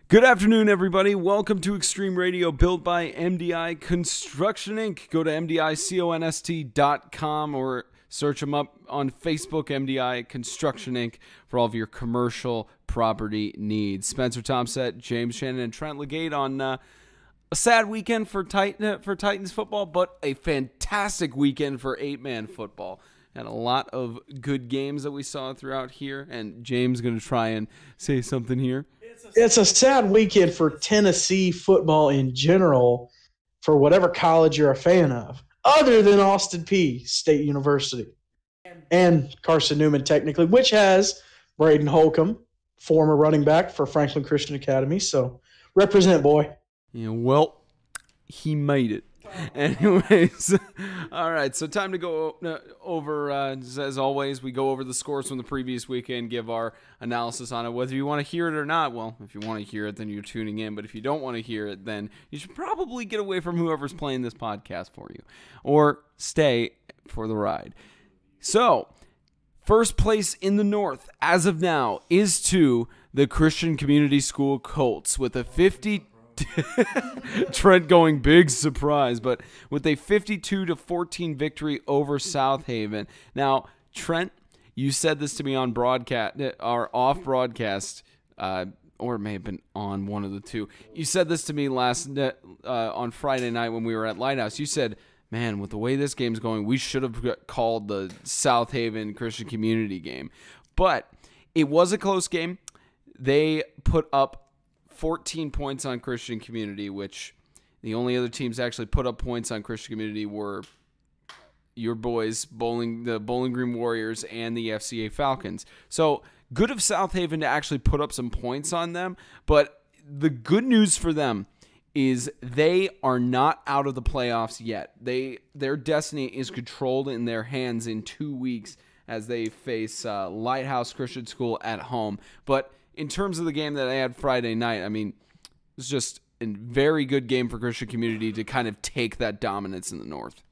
Good afternoon, everybody. Welcome to Extreme Radio, built by MDI Construction Inc. Go to MDIConst.com or search them up on Facebook, MDI Construction Inc., for all of your commercial property needs. Spencer Tomset, James Shannon, and Trent Legate on a sad weekend for Titans football, but a fantastic weekend for 8-man football. And a lot of good games that we saw throughout here. And James is going to try and say something here. It's a sad weekend for Tennessee football in general, for whatever college you're a fan of, other than Austin Peay State University and Carson Newman, technically, which has Braden Holcomb, former running back for Franklin Christian Academy. So represent, boy. Yeah, well, he made it. Anyways, all right, so time to go over, as always, we go over the scores from the previous weekend, give our analysis on it, whether you want to hear it or not. Well, if you want to hear it, then you're tuning in, but if you don't want to hear it, then you should probably get away from whoever's playing this podcast for you, or stay for the ride. So, first place in the North, as of now, is to the Christian Community School Colts with a 50. Trent going big surprise, but with a 52-14 victory over South Haven. Now, Trent, you said this to me on broadcast, or off broadcast, or it may have been on one of the two. You said this to me on Friday night when we were at Lighthouse. You said, man, with the way this game's going, we should have called the South Haven Christian Community game. But it was a close game. They put up 14 points on Christian Community, which the only other teams that actually put up points on Christian Community were your boys, the Bowling Green Warriors and the FCA Falcons. So good of South Haven to actually put up some points on them, but the good news for them is they are not out of the playoffs yet. Their destiny is controlled in their hands in 2 weeks as they face Lighthouse Christian School at home. But in terms of the game that I had Friday night, I mean, it was just a very good game for Christian Community to kind of take that dominance in the North.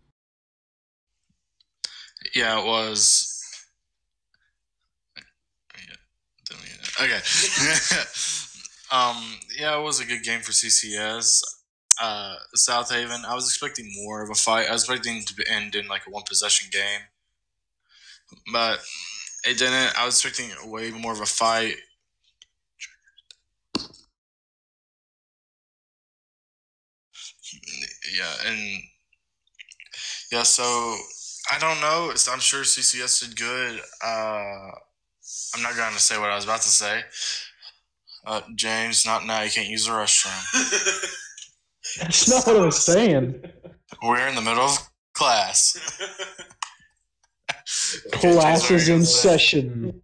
Yeah, it was. Okay. Yeah, it was a good game for CCS. South Haven, I was expecting more of a fight. I was expecting it to end in like a one-possession game, but it didn't. I was expecting way more of a fight. So I don't know. I'm sure CCS did good. I'm not going to say what I was about to say. James, not now. You can't use the restroom. That's not what I was saying. We're in the middle of class. Class is in session.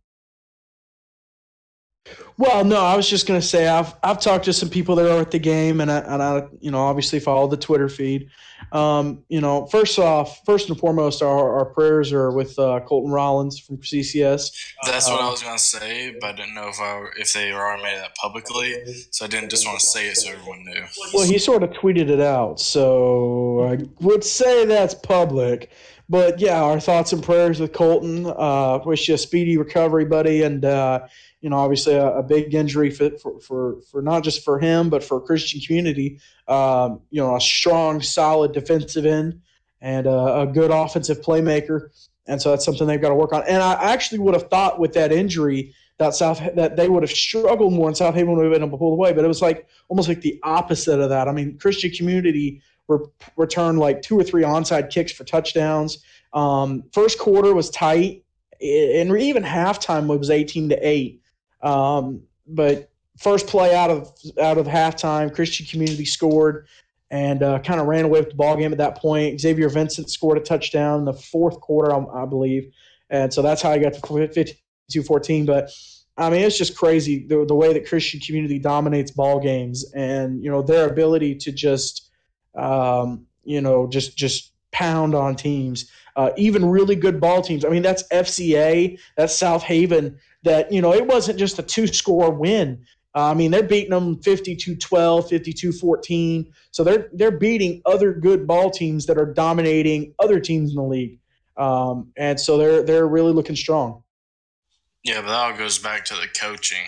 Well, no, I was just going to say I've talked to some people that are at the game, and I obviously follow the Twitter feed. First and foremost, our prayers are with Colton Rollins from CCS. That's what I was going to say, but I didn't know if they already made that publicly, so I didn't just want to say it so everyone knew. Well, he sort of tweeted it out, so I would say that's public. But yeah, our thoughts and prayers with Colton. Wish you a speedy recovery, buddy, and obviously a big injury for not just for him, but for Christian Community. A strong, solid defensive end and a good offensive playmaker. And so that's something they've got to work on. And I actually would have thought with that injury that they would have struggled more and South Haven would have been able to pull away. But it was almost like the opposite of that. I mean, Christian Community returned like 2 or 3 onside kicks for touchdowns. First quarter was tight, and even halftime was 18-8. But first play out of halftime, Christian Community scored and kind of ran away with the ball game at that point. Xavier Vincent scored a touchdown in the fourth quarter, I believe, and so that's how I got to 52-14. But I mean, it's just crazy the way that Christian Community dominates ball games, and their ability to just pound on teams, even really good ball teams. I mean, that's FCA, that's South Haven. That, it wasn't just a 2-score win. I mean, they're beating them 52-12, 52-14. So they're beating other good ball teams that are dominating other teams in the league. And so they're really looking strong. Yeah, but that all goes back to the coaching.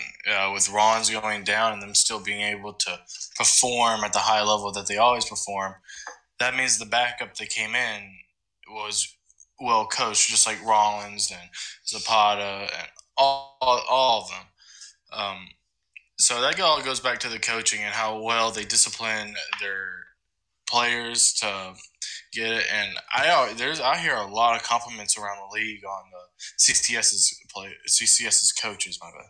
With Rollins going down and them still being able to perform at the high level that they always perform, that means the backup that came in was well coached, just like Rollins and Zapata and all of them. So that all goes back to the coaching and how well they discipline their players to get it. And I hear a lot of compliments around the league on the CCS's coaches. My bad.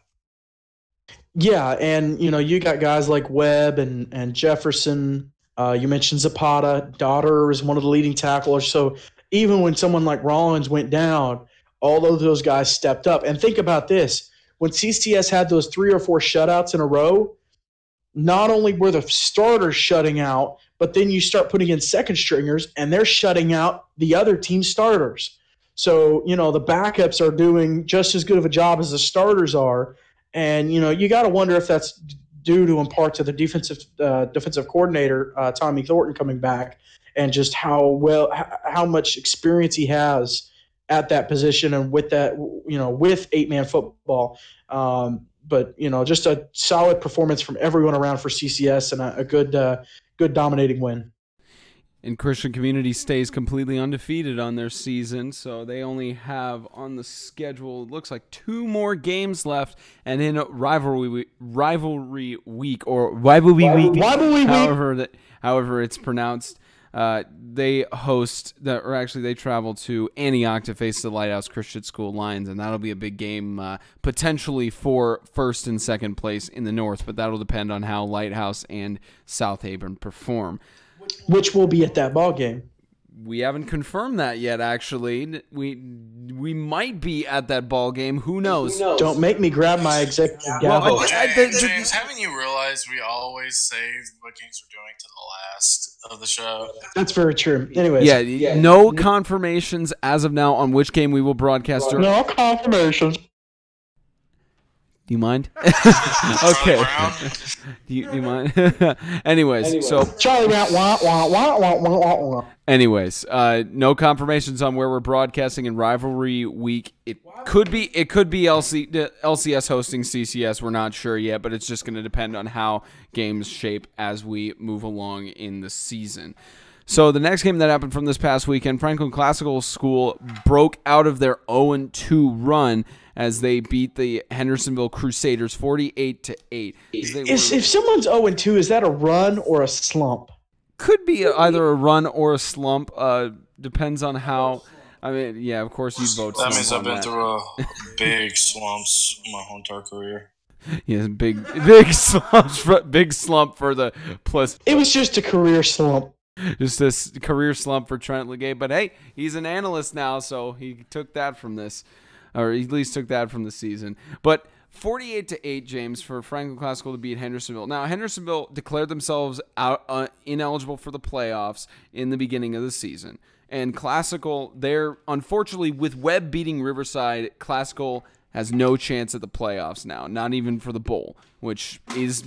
Yeah, and you got guys like Webb and Jefferson. You mentioned Zapata. Daughter is one of the leading tacklers. So even when someone like Rollins went down, all of those guys stepped up. And think about this: when CCS had those 3 or 4 shutouts in a row, not only were the starters shutting out, but then you start putting in second stringers, and they're shutting out the other team's starters. So the backups are doing just as good of a job as the starters are. And you got to wonder if that's due to in part to the defensive coordinator Tommy Thornton coming back, and just how much experience he has at that position, and with that with 8-man football. But just a solid performance from everyone around for CCS, and a good dominating win. And Christian Community stays completely undefeated on their season, so they only have on the schedule, it looks like 2 more games left, and in rivalry week, however it's pronounced, they travel to Antioch to face the Lighthouse Christian School Lions, and that'll be a big game, potentially for first and second place in the North, but that'll depend on how Lighthouse and South Haven perform. Which will be at that ball game. We haven't confirmed that yet, actually. We might be at that ball game. Who knows? Don't make me grab my executive gavel. James, haven't you realized we always save what games we're doing to the last of the show? That's very true. Anyways. Yeah, no confirmations as of now on which game we will broadcast. No confirmations. Do you mind? Okay. Do you mind? Anyways, so Charlie Brown. Anyways, no confirmations on where we're broadcasting in rivalry week. It could be LCS hosting CCS. We're not sure yet, but it's just going to depend on how games shape as we move along in the season. So the next game that happened from this past weekend, Franklin Classical School broke out of their 0-2 run as they beat the Hendersonville Crusaders 48-8. If someone's 0-2, is that a run or a slump? Could be either a run or a slump. Depends on how. I mean, yeah, of course you'd vote. That means I've been through big slumps my whole entire career. Yeah, big slump for the plus. It was just a career slump. Just this career slump for Trent Legay. But hey, he's an analyst now, so he took that from this, or at least took that from the season. But 48-8, James, for Franklin Classical to beat Hendersonville. Now, Hendersonville declared themselves out ineligible for the playoffs in the beginning of the season. And Classical, they're unfortunately, with Webb beating Riverside, Classical has no chance at the playoffs now, not even for the bowl, which is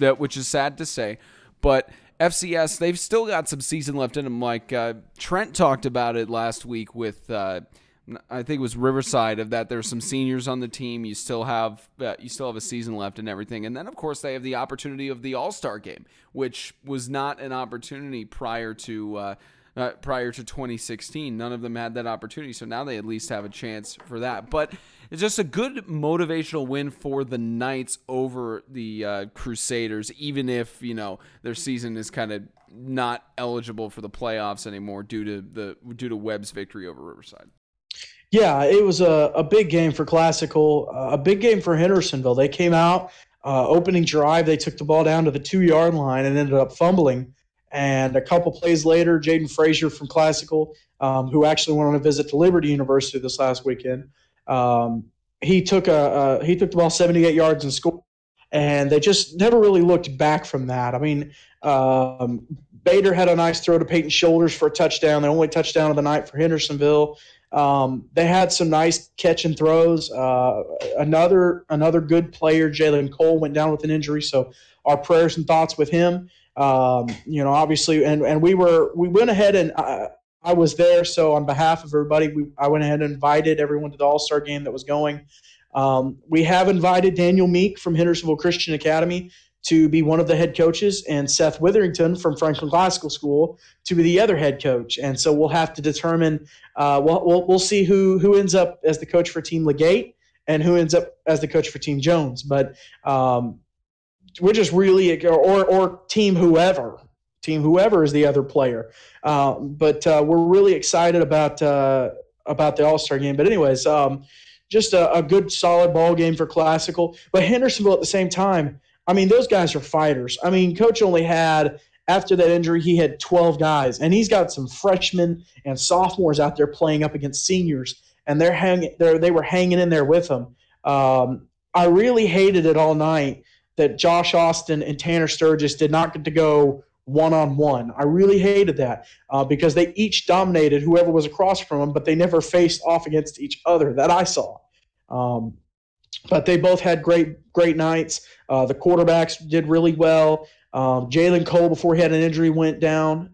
sad to say. But FCS, they've still got some season left in them. Like Trent talked about it last week with, I think it was Riverside, of that there's some seniors on the team. You still have a season left and everything. And then, of course, they have the opportunity of the All-Star game, which was not an opportunity prior to 2016. None of them had that opportunity, so now they at least have a chance for that. But it's just a good motivational win for the Knights over the Crusaders, even if their season is kind of not eligible for the playoffs anymore due to Webb's victory over Riverside. Yeah, it was a big game for Classical, a big game for Hendersonville. They came out, opening drive, they took the ball down to the 2-yard line and ended up fumbling. And a couple plays later, Jaden Frazier from Classical, who actually went on a visit to Liberty University this last weekend, he took the ball 78 yards and scored. And they just never really looked back from that. I mean, Bader had a nice throw to Peyton Shoulders for a touchdown, the only touchdown of the night for Hendersonville. They had some nice catch and throws. Another good player, Jalen Cole, went down with an injury, so our prayers and thoughts with him. Obviously, and we went ahead and I was there, so on behalf of everybody, I went ahead and invited everyone to the All-Star game that was going. We have invited Daniel Meek from Hendersonville Christian Academy to be one of the head coaches, and Seth Witherington from Franklin Classical School to be the other head coach. And so we'll have to determine. We'll see who ends up as the coach for Team Legate and who ends up as the coach for Team Jones. But we're just really or Team whoever. Team whoever is the other player. But we're really excited about the All-Star game. But anyways, just a good, solid ball game for Classical. But Hendersonville at the same time, I mean, those guys are fighters. I mean, Coach only had, after that injury, he had 12 guys. And he's got some freshmen and sophomores out there playing up against seniors. And they were hanging in there with him. I really hated it all night that Josh Austin and Tanner Sturgis did not get to go one-on-one. I really hated that because they each dominated whoever was across from them, but they never faced off against each other that I saw. But they both had great nights. The quarterbacks did really well. Jalen Cole, before he had an injury, went down.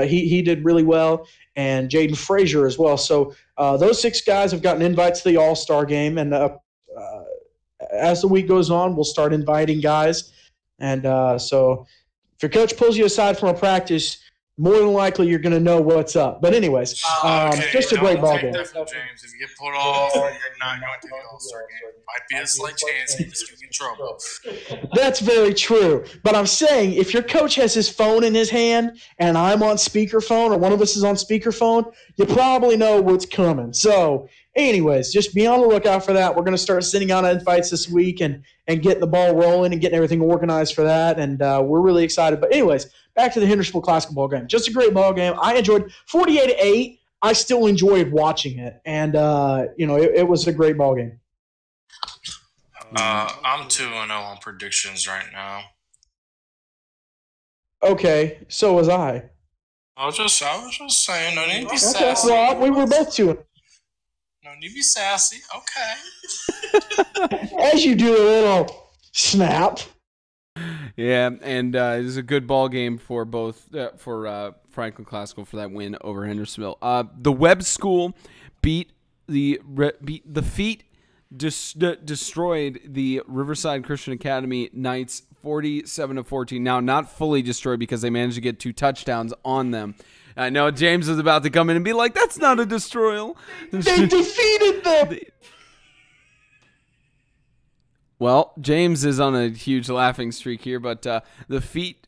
He did really well, and Jaden Frazier as well. So those 6 guys have gotten invites to the All-Star game, and as the week goes on, we'll start inviting guys. And so if your coach pulls you aside from a practice, more than likely you're going to know what's up. But anyways, just a great ball game. James, if you get pulled off, you're not going to the All-Star game. Might be a slight chance you just get in trouble. That's very true. But I'm saying if your coach has his phone in his hand and I'm on speakerphone or one of us is on speakerphone, you probably know what's coming. So anyways, just be on the lookout for that. We're going to start sending out invites this week and getting the ball rolling and getting everything organized for that. And we're really excited. But anyways, back to the Hendersonville Classical ball game. Just a great ball game. I enjoyed 48-8. I still enjoyed watching it. And, it was a great ball game. I'm 2-0 on predictions right now. Okay, so was I. I was just saying, no need to be sassy. Well, we were both 2-0. No need to be sassy. Okay. As you do a little snap. Yeah, and it was a good ball game for both for Franklin Classical for that win over Hendersonville. The Webb School destroyed the Riverside Christian Academy Knights 47-14. Now, not fully destroyed because they managed to get 2 touchdowns on them. I know James is about to come in and be like, "That's not a destroyal." They defeated them. Well, James is on a huge laughing streak here, but the Feet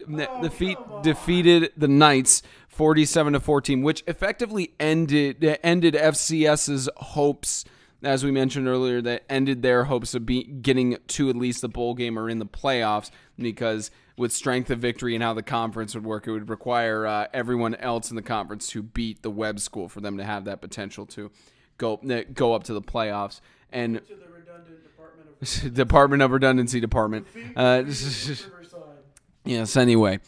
defeated the Knights 47-14, which effectively ended FCS's hopes. As we mentioned earlier, that ended their hopes of getting to at least the bowl game or in the playoffs, because with strength of victory and how the conference would work, it would require everyone else in the conference to beat the Webb School for them to have that potential to go up to the playoffs. And to the redundant Department of Redundancy Department. Yes. Anyway,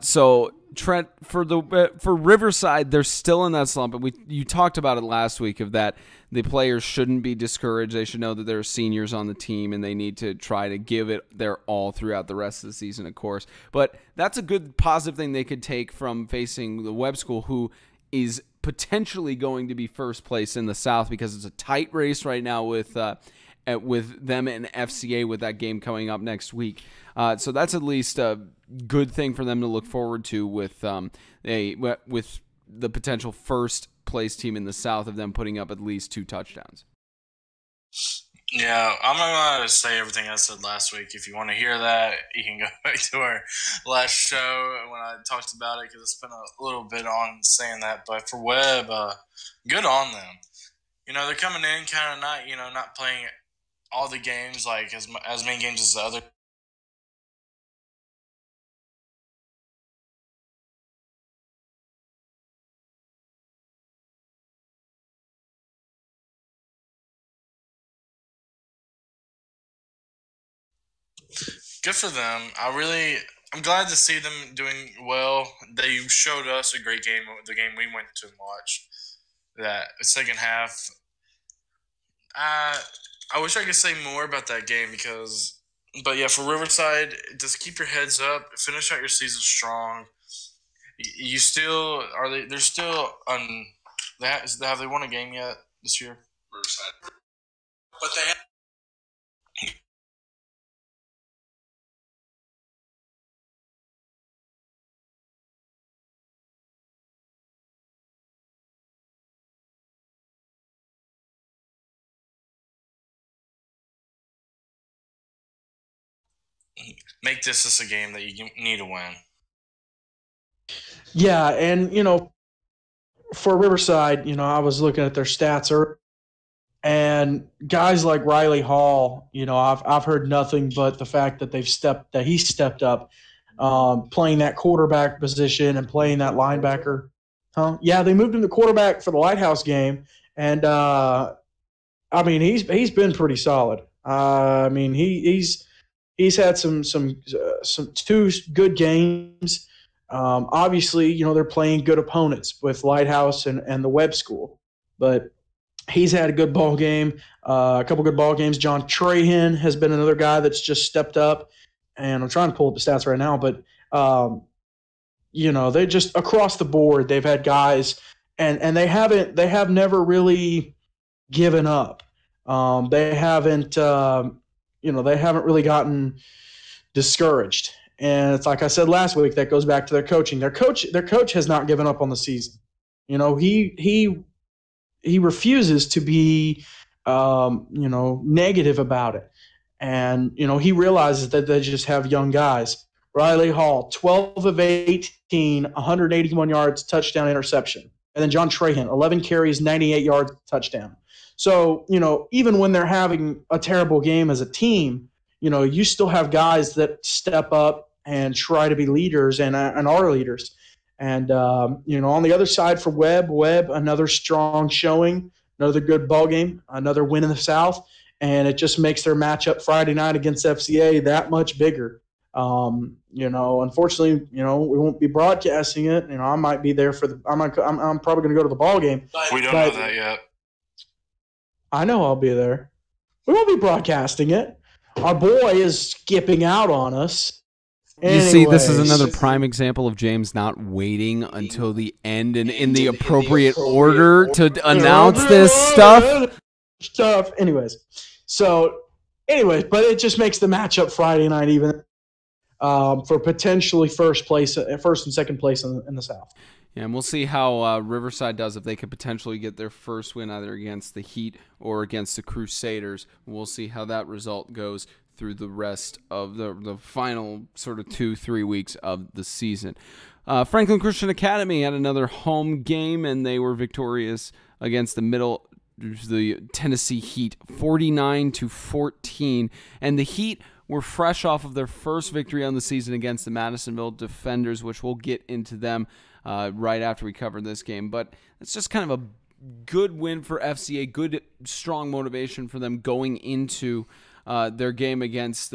so Trent, for Riverside, they're still in that slump, and you talked about it last week of that the players shouldn't be discouraged. They should know that there are seniors on the team, and they need to try to give it their all throughout the rest of the season, of course. But that's a good positive thing they could take from facing the Webb School, who is potentially going to be first place in the South, because it's a tight race right now with them and FCA with that game coming up next week. So that's at least a good thing for them to look forward to with the potential first place team in the South of them putting up at least 2 touchdowns. Yeah, I'm not going to say everything I said last week. If you want to hear that, you can go back to our last show when I talked about it, because I spent a little bit on saying that. But for Webb, good on them. They're coming in kind of not playing all the games, like as many games as the other. Good for them. I'm glad to see them doing well. They showed us a great game, the game we went to watch. That second half, I wish I could say more about that game but yeah, for Riverside, just keep your heads up, finish out your season strong. You still they're still have they won a game yet this year? Riverside, but they have make this just a game that you need to win. Yeah, and for Riverside, I was looking at their stats earlier, and guys like Riley Hall, I've heard nothing but the fact that he stepped up, playing that quarterback position and playing that linebacker. Huh? Yeah, they moved him to quarterback for the Lighthouse game, and he's been pretty solid. He's had some two good games. Obviously, they're playing good opponents with Lighthouse and the Webb School, but he's had a good ball game, a couple good ball games. John Trahan has been another guy that's just stepped up, and I'm trying to pull up the stats right now, but they just across the board they've had guys, and they have never really given up. They haven't really gotten discouraged. And it's like I said last week, that goes back to their coaching. Their coach has not given up on the season. He refuses to be negative about it. And he realizes that they just have young guys. Riley Hall, 12 of 18, 181 yards, touchdown, interception. And then John Trahan, 11 carries, 98 yards, touchdown. So, even when they're having a terrible game as a team, you still have guys that step up and try to be leaders and are leaders. And, on the other side for Webb, another strong showing, another good ball game, another win in the South. And it just makes their matchup Friday night against FCA that much bigger. Unfortunately, we won't be broadcasting it. I might be there I'm probably going to go to the ball game. We don't know that yet. I know I'll be there. We won't be broadcasting it. Our boy is skipping out on us. You see, this is another prime example of James not waiting until the end and in the appropriate order to announce this stuff. Anyways, but it just makes the matchup Friday night even for potentially first and second place in the South. Yeah, and we'll see how Riverside does if they could potentially get their first win either against the Heat or against the Crusaders. We'll see how that result goes through the rest of the final sort of 2-3 weeks of the season. Franklin Christian Academy had another home game, and they were victorious against the Tennessee Heat, 49-14. And the Heat were fresh off of their first victory on the season against the Madisonville Defenders, which we'll get into them right after we cover this game. But it's just kind of a good win for FCA, good, strong motivation for them going into their game against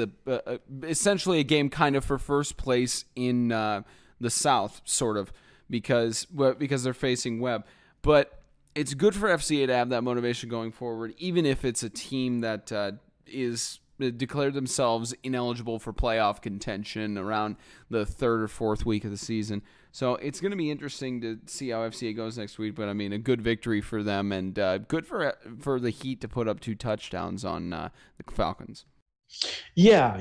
essentially a game kind of for first place in the South, sort of, because they're facing Webb. But it's good for FCA to have that motivation going forward, even if it's a team that is declared themselves ineligible for playoff contention around the third or fourth week of the season. So it's going to be interesting to see how FCA goes next week. But, a good victory for them, and good for the Heat to put up 2 touchdowns on the Falcons. Yeah,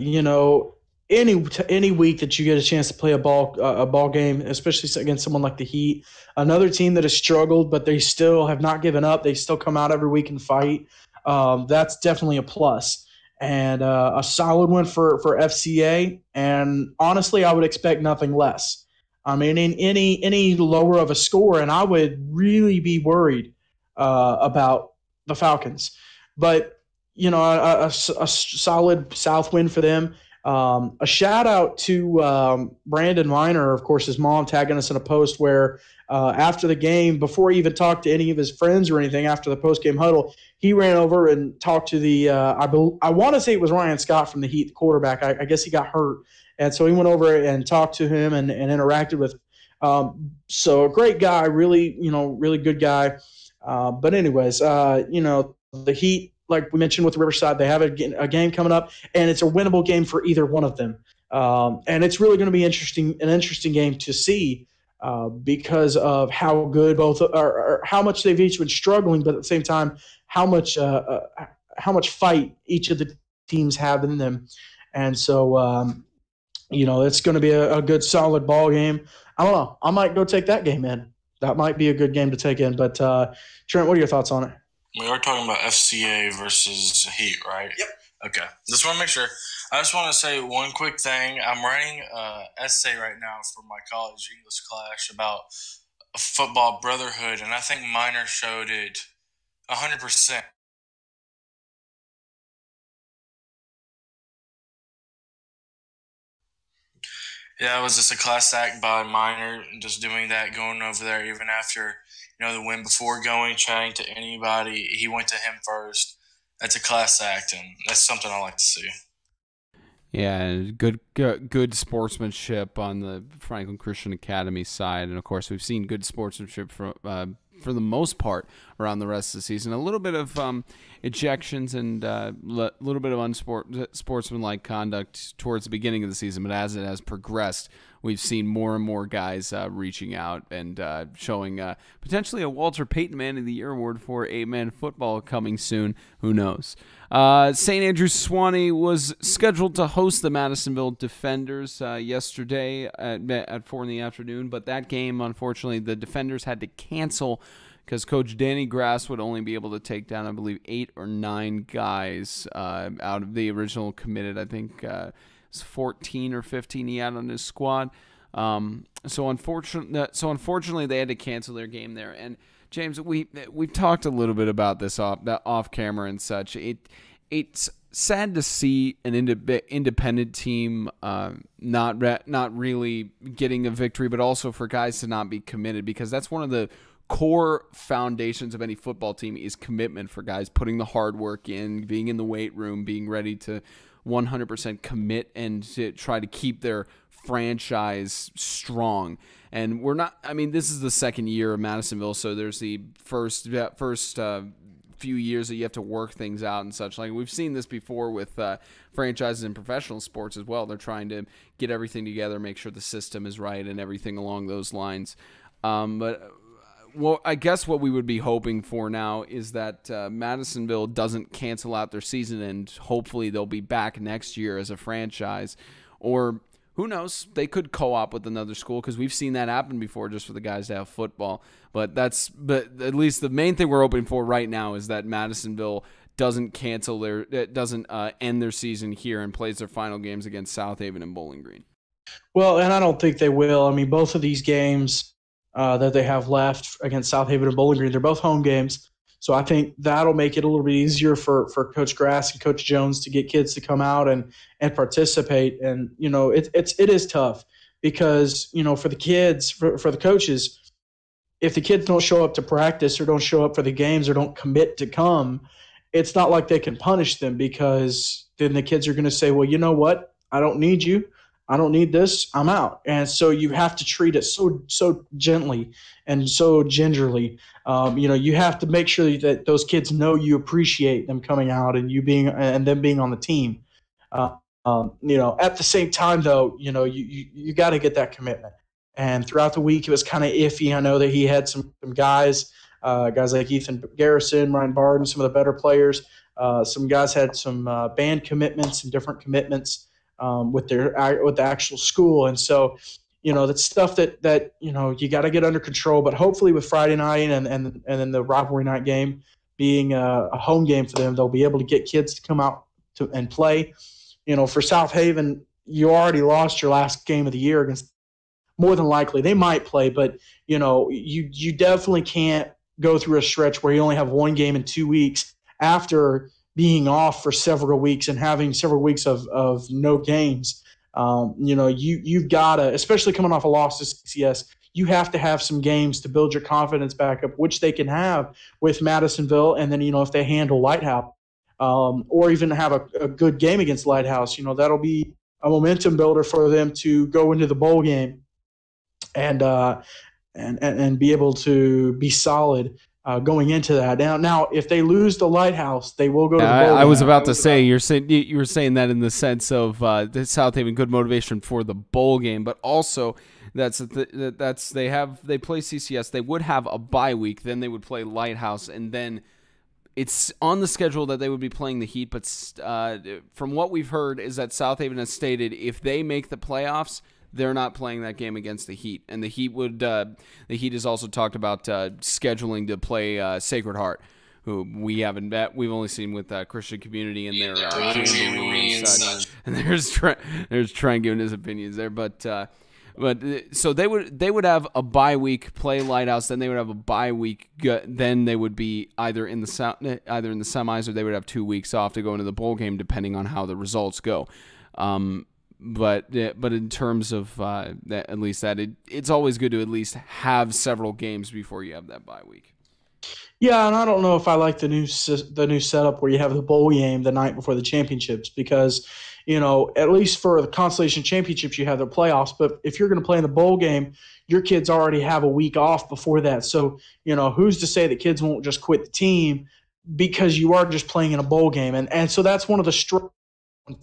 any week that you get a chance to play a ball game, especially against someone like the Heat, another team that has struggled, but they still have not given up. They still come out every week and fight. That's definitely a plus. And a solid win for FCA. And honestly, I would expect nothing less. In any lower of a score, and I would really be worried about the Falcons. But, a solid South win for them. A shout out to Brandon Weiner, of course, his mom tagging us in a post where after the game, before he even talked to any of his friends or anything after the post-game huddle, he ran over and talked to the I want to say it was Ryan Scott from the Heat, the quarterback. I guess he got hurt. And so he went over and talked to him and interacted with so a great guy, really good guy. But anyways, the Heat, like we mentioned with Riverside, they have a game coming up, and it's a winnable game for either one of them. And it's really going to be an interesting game to see because of how good both are, how much they've each been struggling, but at the same time, how much fight each of the teams have in them. And so, it's going to be a good, solid ball game. I don't know. I might go take that game in. That might be a good game to take in. But, Trent, what are your thoughts on it? We are talking about FCA versus Heat, right? Yep. Okay. Just want to make sure. I just want to say one quick thing. I'm writing an essay right now for my college English class about football brotherhood, and I think Minor showed it 100%. Yeah, it was just a class act by Minor, just doing that, going over there even after, the win before going, chatting to anybody. He went to him first. That's a class act, and that's something I like to see. Yeah, good sportsmanship on the Franklin Christian Academy side, and of course we've seen good sportsmanship for the most part around the rest of the season. A little bit of ejections and a little bit of unsportsmanlike conduct towards the beginning of the season, but as it has progressed, we've seen more and more guys reaching out and showing potentially a Walter Payton Man of the Year award for 8-man football coming soon. Who knows? St. Andrews Sewanee was scheduled to host the Madisonville Defenders yesterday at 4 in the afternoon, but that game, unfortunately, the Defenders had to cancel because Coach Danny Grass would only be able to take down, I believe, 8 or 9 guys out of the original committed. I think it's 14 or 15 he had on his squad. So unfortunately, they had to cancel their game there. And James, we've talked a little bit about this off camera and such. It's sad to see an independent team not really getting a victory, but also for guys to not be committed, because that's one of the core foundations of any football team is commitment for guys, putting the hard work in, being in the weight room, being ready to 100% commit and to try to keep their franchise strong. And this is the second year of Madisonville, so there's the first few years that you have to work things out and such. Like, we've seen this before with franchises in professional sports as well. They're trying to get everything together, make sure the system is right and everything along those lines. Well, I guess what we would be hoping for now is that Madisonville doesn't cancel out their season, and hopefully they'll be back next year as a franchise. Or who knows? They could co-op with another school, because we've seen that happen before just for the guys to have football. But at least the main thing we're hoping for right now is that Madisonville doesn't end their season here and plays their final games against South Haven and Bowling Green. Well, and I don't think they will. I mean, both of these games that they have left against South Haven and Bowling Green, they're both home games. So I think that'll make it a little bit easier for Coach Grass and Coach Jones to get kids to come out and participate. And, it is tough because, for the kids, for the coaches, if the kids don't show up to practice or don't show up for the games or don't commit to come, it's not like they can punish them, because then the kids are going to say, well, you know what? I don't need you. I don't need this. I'm out. And so you have to treat it so gently and so gingerly. You have to make sure that those kids know you appreciate them coming out and them being on the team. At the same time, though, you got to get that commitment. And throughout the week, it was kind of iffy. I know that he had some guys like Ethan Garrison, Ryan Barden, some of the better players. Some guys had some band commitments and different commitments with the actual school. And so, that's stuff that you got to get under control. But hopefully with Friday night and then the rivalry night game being a home game for them, they'll be able to get kids to come out and play. For South Haven, you already lost your last game of the year against. More than likely, they might play, but you definitely can't go through a stretch where you only have one game in 2 weeks after being off for several weeks and having several weeks of no games. You've got to, especially coming off a loss to CCS, you have to have some games to build your confidence back up, which they can have with Madisonville. And then, if they handle Lighthouse or even have a good game against Lighthouse, that'll be a momentum builder for them to go into the bowl game and be able to be solid going into that. Now, if they lose the Lighthouse, they will go to the bowl game. I was about to say you were saying that in the sense of the South Haven good motivation for the bowl game, but also they play CCS. They would have a bye week, then they would play Lighthouse, and then it's on the schedule that they would be playing the Heat. But from what we've heard is that South Haven has stated if they make the playoffs, they're not playing that game against the Heat, and the Heat has also talked about scheduling to play Sacred Heart, who we haven't met. We've only seen with Christian Community and their jamboree and such. And there's Trent giving his opinions there, but so they would have a bye week, play Lighthouse, then they would have a bye week, then they would be either in the semis, or they would have 2 weeks off to go into the bowl game, depending on how the results go. But in terms of at least that, it's always good to at least have several games before you have that bye week. Yeah, and I don't know if I like the new setup where you have the bowl game the night before the championships, because at least for the consolation championships you have the playoffs, but if you're going to play in the bowl game, your kids already have a week off before that. So who's to say that kids won't just quit the team because you are just playing in a bowl game, and so that's one of the struggles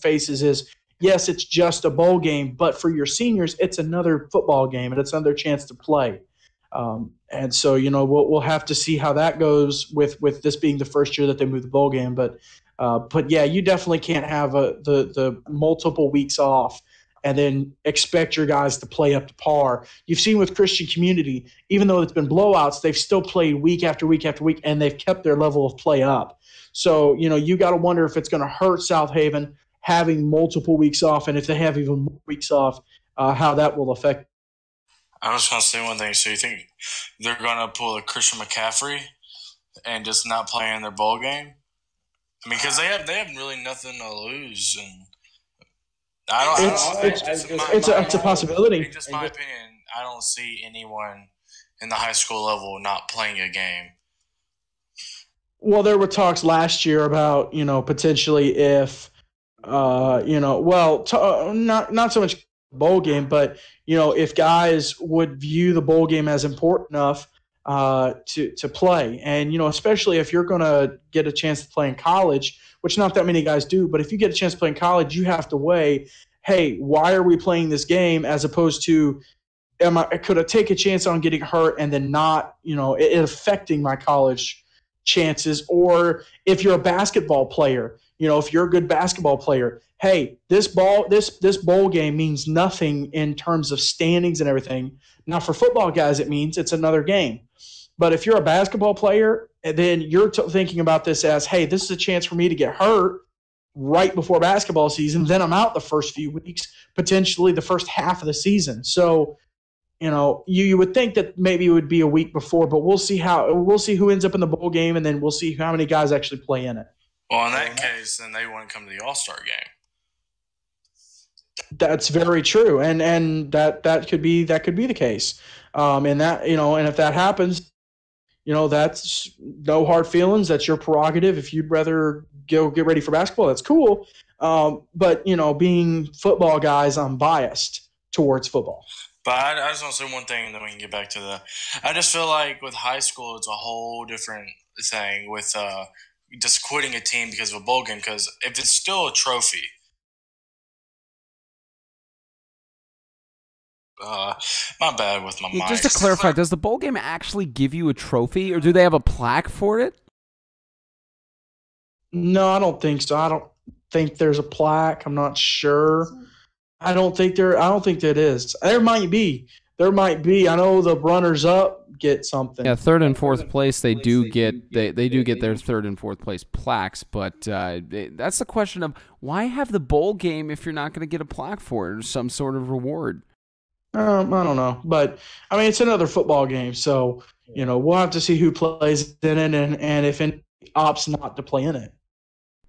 faces is, yes, it's just a bowl game, but for your seniors, it's another football game and it's another chance to play. And so, we'll have to see how that goes with this being the first year that they move the bowl game. But yeah, you definitely can't have the multiple weeks off and then expect your guys to play up to par. You've seen with Christian Community, even though it's been blowouts, they've still played week after week after week, and they've kept their level of play up. So, you got to wonder if it's going to hurt South Haven having multiple weeks off, and if they have even more weeks off, how that will affect. I was going to say one thing. So you think they're going to pull a Christian McCaffrey and just not play in their bowl game? I mean, because they have really nothing to lose, and it's a possibility. In just my opinion, I don't see anyone in the high school level not playing a game. Well, there were talks last year about potentially if not so much bowl game, but if guys would view the bowl game as important enough to play, and especially if you're going to get a chance to play in college, which not that many guys do, but if you get a chance to play in college, you have to weigh, hey, why are we playing this game, as opposed to could I take a chance on getting hurt and then not it affecting my college chances? Or if you're a basketball player, if you're a good basketball player, hey, this bowl game means nothing in terms of standings and everything. Now, for football guys, it means it's another game. But if you're a basketball player, then you're thinking about this as, hey, this is a chance for me to get hurt right before basketball season. Then I'm out the first few weeks, potentially the first half of the season. So, you would think that maybe it would be a week before, but we'll see who ends up in the bowl game, and then we'll see how many guys actually play in it. Well, in that case, then they wouldn't come to the All-Star game. That's very true, and that could be the case. And that and if that happens, that's no hard feelings. That's your prerogative. If you'd rather go get ready for basketball, that's cool. But being football guys, I'm biased towards football. But I just want to say one thing, and then we can get back to I just feel like with high school, it's a whole different thing with just quitting a team because of a bowl game. Because if it's still a trophy, my bad with my mic. Just to clarify, does the bowl game actually give you a trophy, or do they have a plaque for it? No, I don't think so. I don't think there's a plaque. I'm not sure. I don't think that is. There might be. I know the runners up get something. Yeah, third and fourth place, they do get their third and fourth place plaques, but that's the question of why have the bowl game if you're not going to get a plaque for it or some sort of reward? I don't know, but I mean it's another football game, so we'll have to see who plays in it and if any opts not to play in it.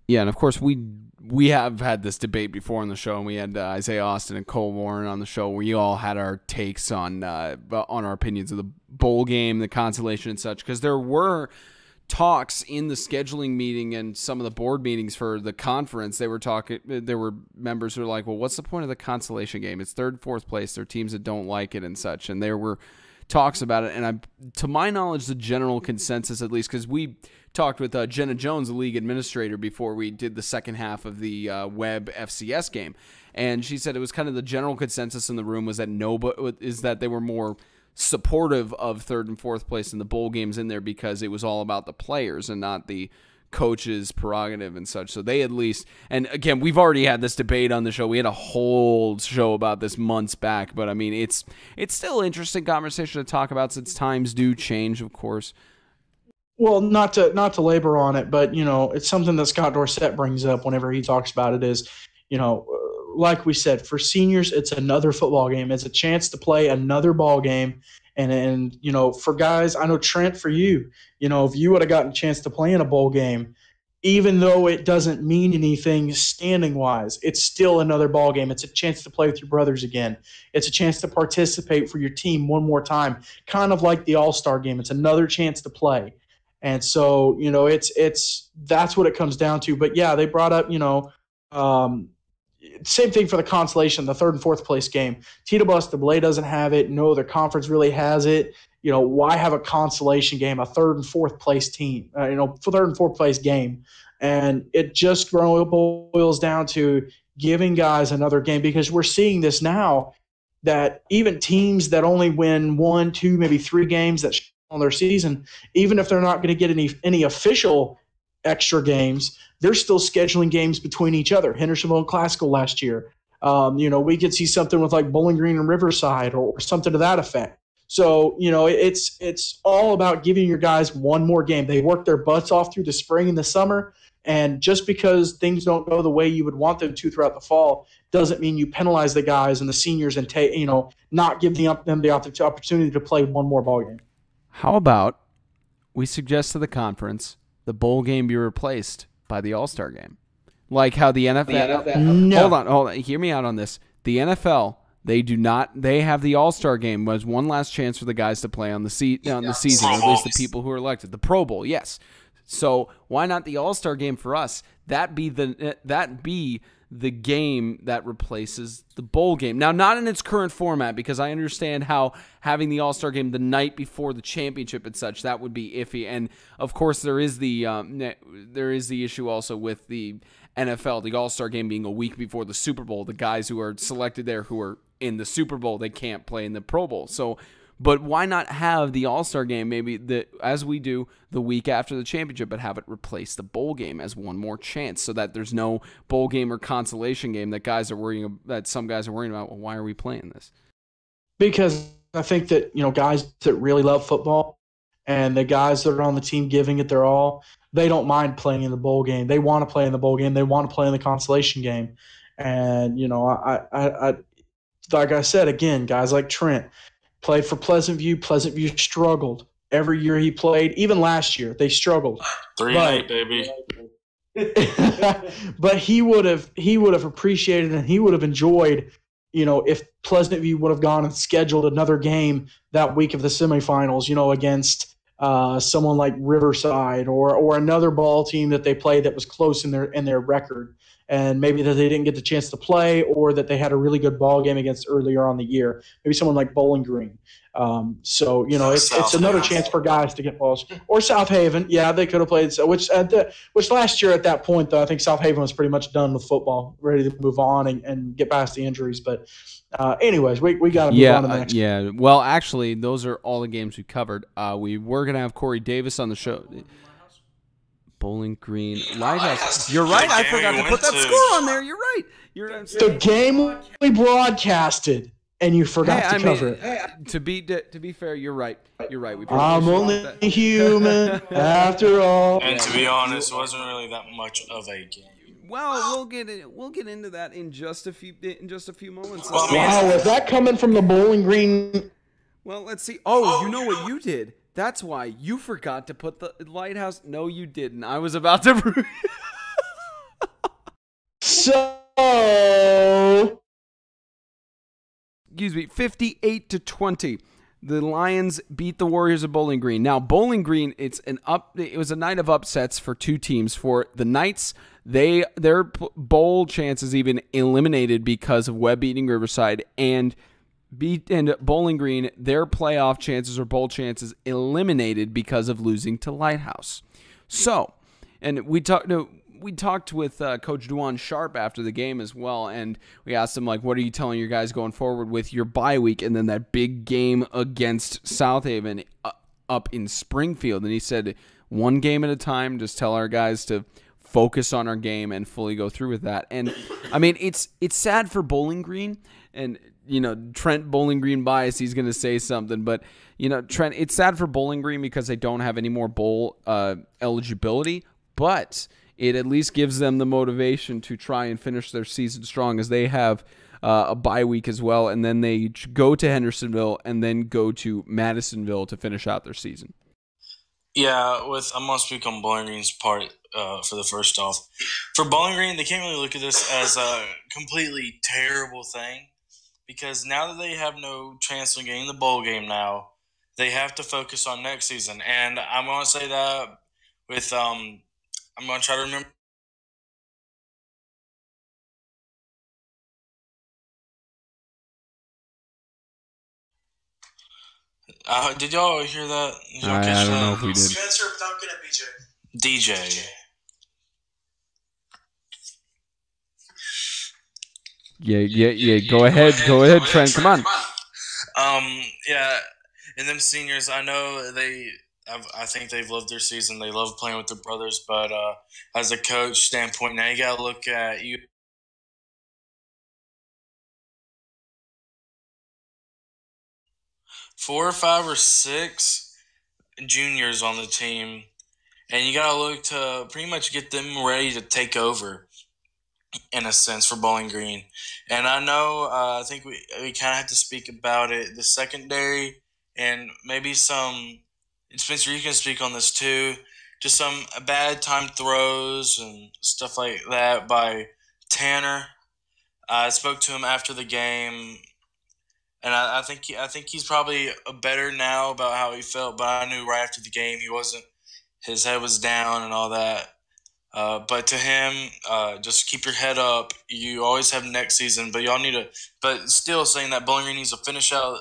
Yeah, and of course we have had this debate before on the show, and we had Isaiah Austin and Cole Warren on the show where you all had our takes on our opinions of the bowl game, the consolation and such, because there were talks in the scheduling meeting and some of the board meetings for the conference. There were members who were like, well, what's the point of the consolation game? It's third, fourth place. There are teams that don't like it and such, and there were talks about it, and to my knowledge, the general consensus, at least, because we talked with Jenna Jones, the league administrator, before we did the second half of the Webb FCS game, and she said it was kind of the general consensus in the room was that they were more supportive of third and fourth place in the bowl games in there because it was all about the players and not the coach's prerogative and such. So they at least, and again, we've already had this debate on the show. We had a whole show about this months back, but I mean, it's still interesting conversation to talk about since times do change, of course. Well, not to labor on it, but it's something that Scott Dorsett brings up whenever he talks about it. Is like we said, for seniors, it's another football game. It's a chance to play another ball game, and for guys, I know Trent, for you, if you would have gotten a chance to play in a bowl game, even though it doesn't mean anything standing wise, it's still another ball game. It's a chance to play with your brothers again. It's a chance to participate for your team one more time, kind of like the All-Star game. It's another chance to play. And so, it's that's what it comes down to. But yeah, they brought up, same thing for the consolation, the third and fourth place game. Tito Bus doesn't have it. No other conference really has it. Why have a consolation game, a third and fourth place team, third and fourth place game? And it just boils down to giving guys another game, because we're seeing this now that even teams that only win 1, 2, maybe 3 games that on their season, even if they're not going to get any official extra games, they're still scheduling games between each other. Hendersonville and Classical last year. We could see something with like Bowling Green and Riverside or something to that effect. So, it's all about giving your guys one more game. They work their butts off through the spring and the summer, and just because things don't go the way you would want them to throughout the fall doesn't mean you penalize the guys and the seniors and not give them the opportunity to play one more ball game. How about we suggest to the conference the bowl game be replaced by the All-Star game? Like how the NFL No. Hold on. Hear me out on this. The NFL, they have the All-Star game as one last chance for the guys to play on the season, or at least the people who are elected. The Pro Bowl, yes. So why not the All-Star game for us? That be the game that replaces the bowl game. Now, not in its current format, because I understand how having the All-Star game the night before the championship and such, that would be iffy. And of course, there is the issue also with the NFL, the All-Star game being a week before the Super Bowl. The guys who are selected there who are in the Super Bowl, they can't play in the Pro Bowl. So, but why not have the All-Star game maybe as we do the week after the championship, but have it replace the bowl game as one more chance, so that there's no bowl game or consolation game that some guys are worrying about. Well, why are we playing this? Because I think that guys that really love football and the guys that are on the team giving it their all, they don't mind playing in the bowl game. They want to play in the bowl game. They want to play in the consolation game. And I like I said again, guys like Trent played for Pleasant View. Pleasant View struggled every year he played. Even last year, they struggled. 3-8, baby. But he would have appreciated and he would have enjoyed, if Pleasant View would have gone and scheduled another game that week of the semifinals, against someone like Riverside or another ball team that they played that was close in their record. And maybe that they didn't get the chance to play, or that they had a really good ball game against earlier on the year. Maybe someone like Bowling Green. It's another chance for guys to get balls. Or South Haven, yeah, they could have played. Which last year at that point, though, I think South Haven was pretty much done with football, ready to move on and get past the injuries. But anyways, we got to move on to the next. Yeah. Well, actually, those are all the games we covered. We were gonna have Corey Davis on the show. Bowling Green Lighthouse. You're right. I forgot to put that score on there. You're right. The game we broadcasted, and you forgot to cover it. To be fair, you're right. You're right. I'm only human after all. And to be honest, it wasn't really that much of a game. Well, we'll get into that in just a few moments. Wow, is that coming from the Bowling Green? Well, let's see. Oh, you know what you did? That's why you forgot to put the Lighthouse. No, you didn't. I was about to. So, excuse me, 58-20. The Lions beat the Warriors of Bowling Green. Now, Bowling Green, it was a night of upsets for two teams. For the Knights, their bowl chances even eliminated because of Webb beating Riverside, and Bowling Green, their playoff chances or bowl chances eliminated because of losing to Lighthouse. So, and we talked with Coach Duan Sharp after the game as well, and we asked him, like, what are you telling your guys going forward with your bye week and then that big game against South Haven up in Springfield? And he said, one game at a time, just tell our guys to focus on our game and fully go through with that. And, I mean, it's sad for Bowling Green, and Trent Bowling Green bias, he's going to say something. But, Trent, it's sad for Bowling Green because they don't have any more bowl eligibility. But it at least gives them the motivation to try and finish their season strong, as they have a bye week as well. And then they go to Hendersonville and then go to Madisonville to finish out their season. Yeah, I'm going to speak on Bowling Green's part for the first off. For Bowling Green, they can't really look at this as a completely terrible thing, because now that they have no chance of getting the bowl game now, they have to focus on next season. And I'm going to say that with I'm going to try to remember. Did y'all hear that? Did y'all catch I don't that? know if we did. Spencer, Duncan, and BJ. DJ. Yeah. Go ahead, Trent. Come on. Yeah, and them seniors, I know I think they've loved their season. They love playing with their brothers, but as a coach standpoint, now you got to look at you. 4 or 5 or 6 juniors on the team, and you got to look to pretty much get them ready to take over, in a sense, for Bowling Green. And I know, I think we kind of have to speak about it. The secondary, and maybe some, Spencer, you can speak on this too, just some bad time throws and stuff like that by Tanner. I spoke to him after the game, and I think he's probably better now about how he felt. But I knew right after the game his head was down and all that. But to him, just keep your head up. You always have next season, but y'all need to. But still saying that Bowling Green needs to finish out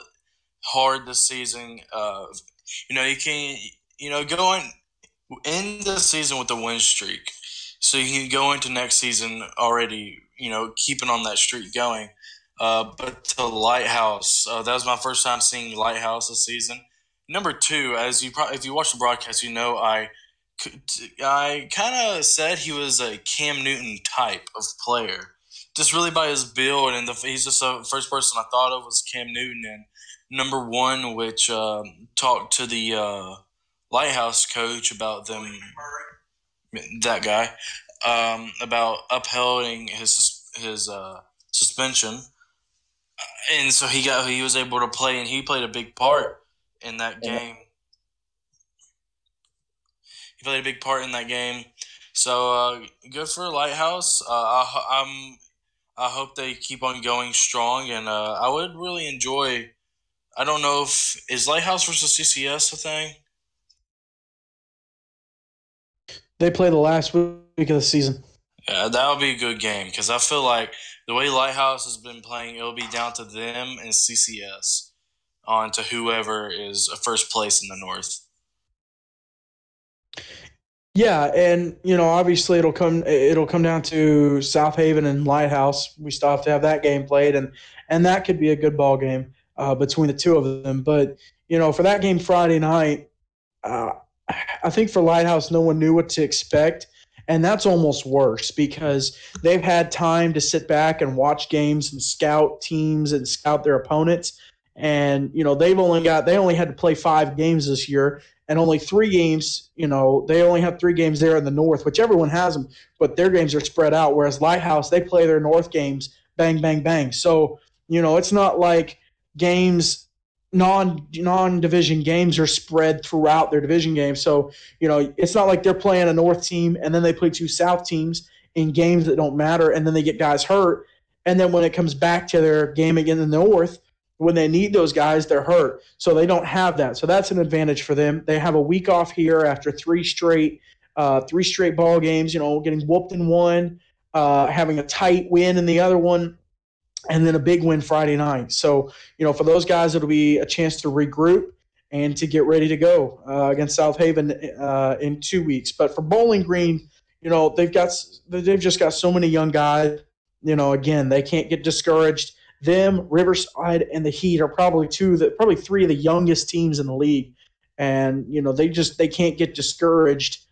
hard this season. You can go in the season with a win streak, so you can go into next season already, keeping on that streak going. But to Lighthouse, that was my first time seeing Lighthouse this season. Number 2, if you watch the broadcast, I kind of said he was a Cam Newton type of player, just really by his build, and he's just the first person I thought of was Cam Newton. And number 1, which talked to the Lighthouse coach about that guy, about upholding his suspension, and so he was able to play, and he played a big part in that game. He played a big part in that game. So good for Lighthouse. I hope they keep on going strong, and I would really enjoy. I don't know is Lighthouse versus CCS a thing? They play the last week of the season. Yeah, that'll be a good game, because I feel like the way Lighthouse has been playing, it'll be down to them and CCS on to whoever is first place in the North. Yeah, and obviously it'll come down to South Haven and Lighthouse. We still have to have that game played, and that could be a good ball game between the two of them. But for that game Friday night, I think for Lighthouse, no one knew what to expect, and that's almost worse because they've had time to sit back and watch games and scout teams and scout their opponents. And they only had to play 5 games this year, and only 3 games. They only have 3 games there in the North, which everyone has them, but their games are spread out. Whereas Lighthouse, they play their North games bang, bang, bang. So it's not like games non-division games are spread throughout their division games. So it's not like they're playing a North team and then they play 2 South teams in games that don't matter, and then they get guys hurt, and then when it comes back to their game again in the North, when they need those guys, they're hurt. So they don't have that. So that's an advantage for them. They have a week off here after 3 straight ball games, getting whooped in one, having a tight win in the other one, and then a big win Friday night. So, for those guys, it'll be a chance to regroup and to get ready to go against South Haven in 2 weeks. But for Bowling Green, they've just got so many young guys. Again, they can't get discouraged. Them, Riverside, and the Heat are probably 3 of the youngest teams in the league, and they can't get discouraged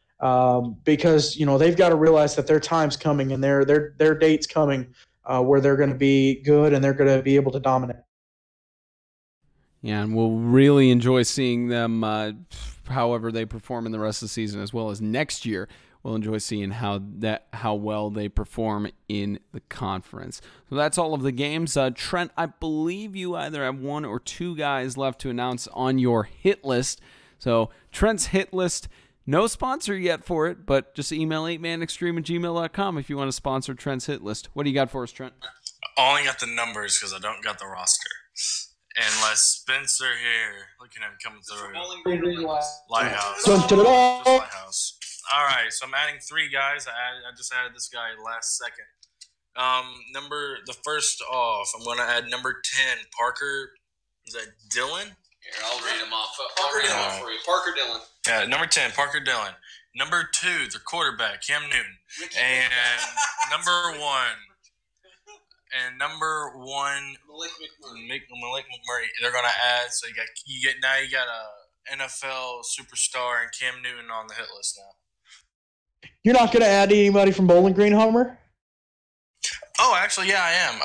because they've got to realize that their time's coming and their date's coming where they're going to be good and they're going to be able to dominate. Yeah, and we'll really enjoy seeing them however they perform in the rest of the season, as well as next year. We'll enjoy seeing how well they perform in the conference. So that's all of the games. Trent, I believe you either have one or two guys left to announce on your hit list. So Trent's hit list, no sponsor yet for it, but just email 8manextreme@gmail.com if you want to sponsor Trent's hit list. What do you got for us, Trent? I only got the numbers because I don't got the roster. Unless Spencer here, look at him coming through. Lighthouse. Just Lighthouse. All right, so I'm adding 3 guys. I just added this guy last second. The first off, I'm going to add number 10, Parker. Is that Dillon? Here, I'll read him off. I'll read him off for you. Parker Dillon. Yeah, number 10, Parker Dillon. Number 2, the quarterback, Cam Newton. And number 1. And number 1, Malik McMurray. They're gonna add. So you got a NFL superstar and Cam Newton on the hit list now. You're not gonna add anybody from Bowling Green, Homer? Oh, actually, yeah, I am.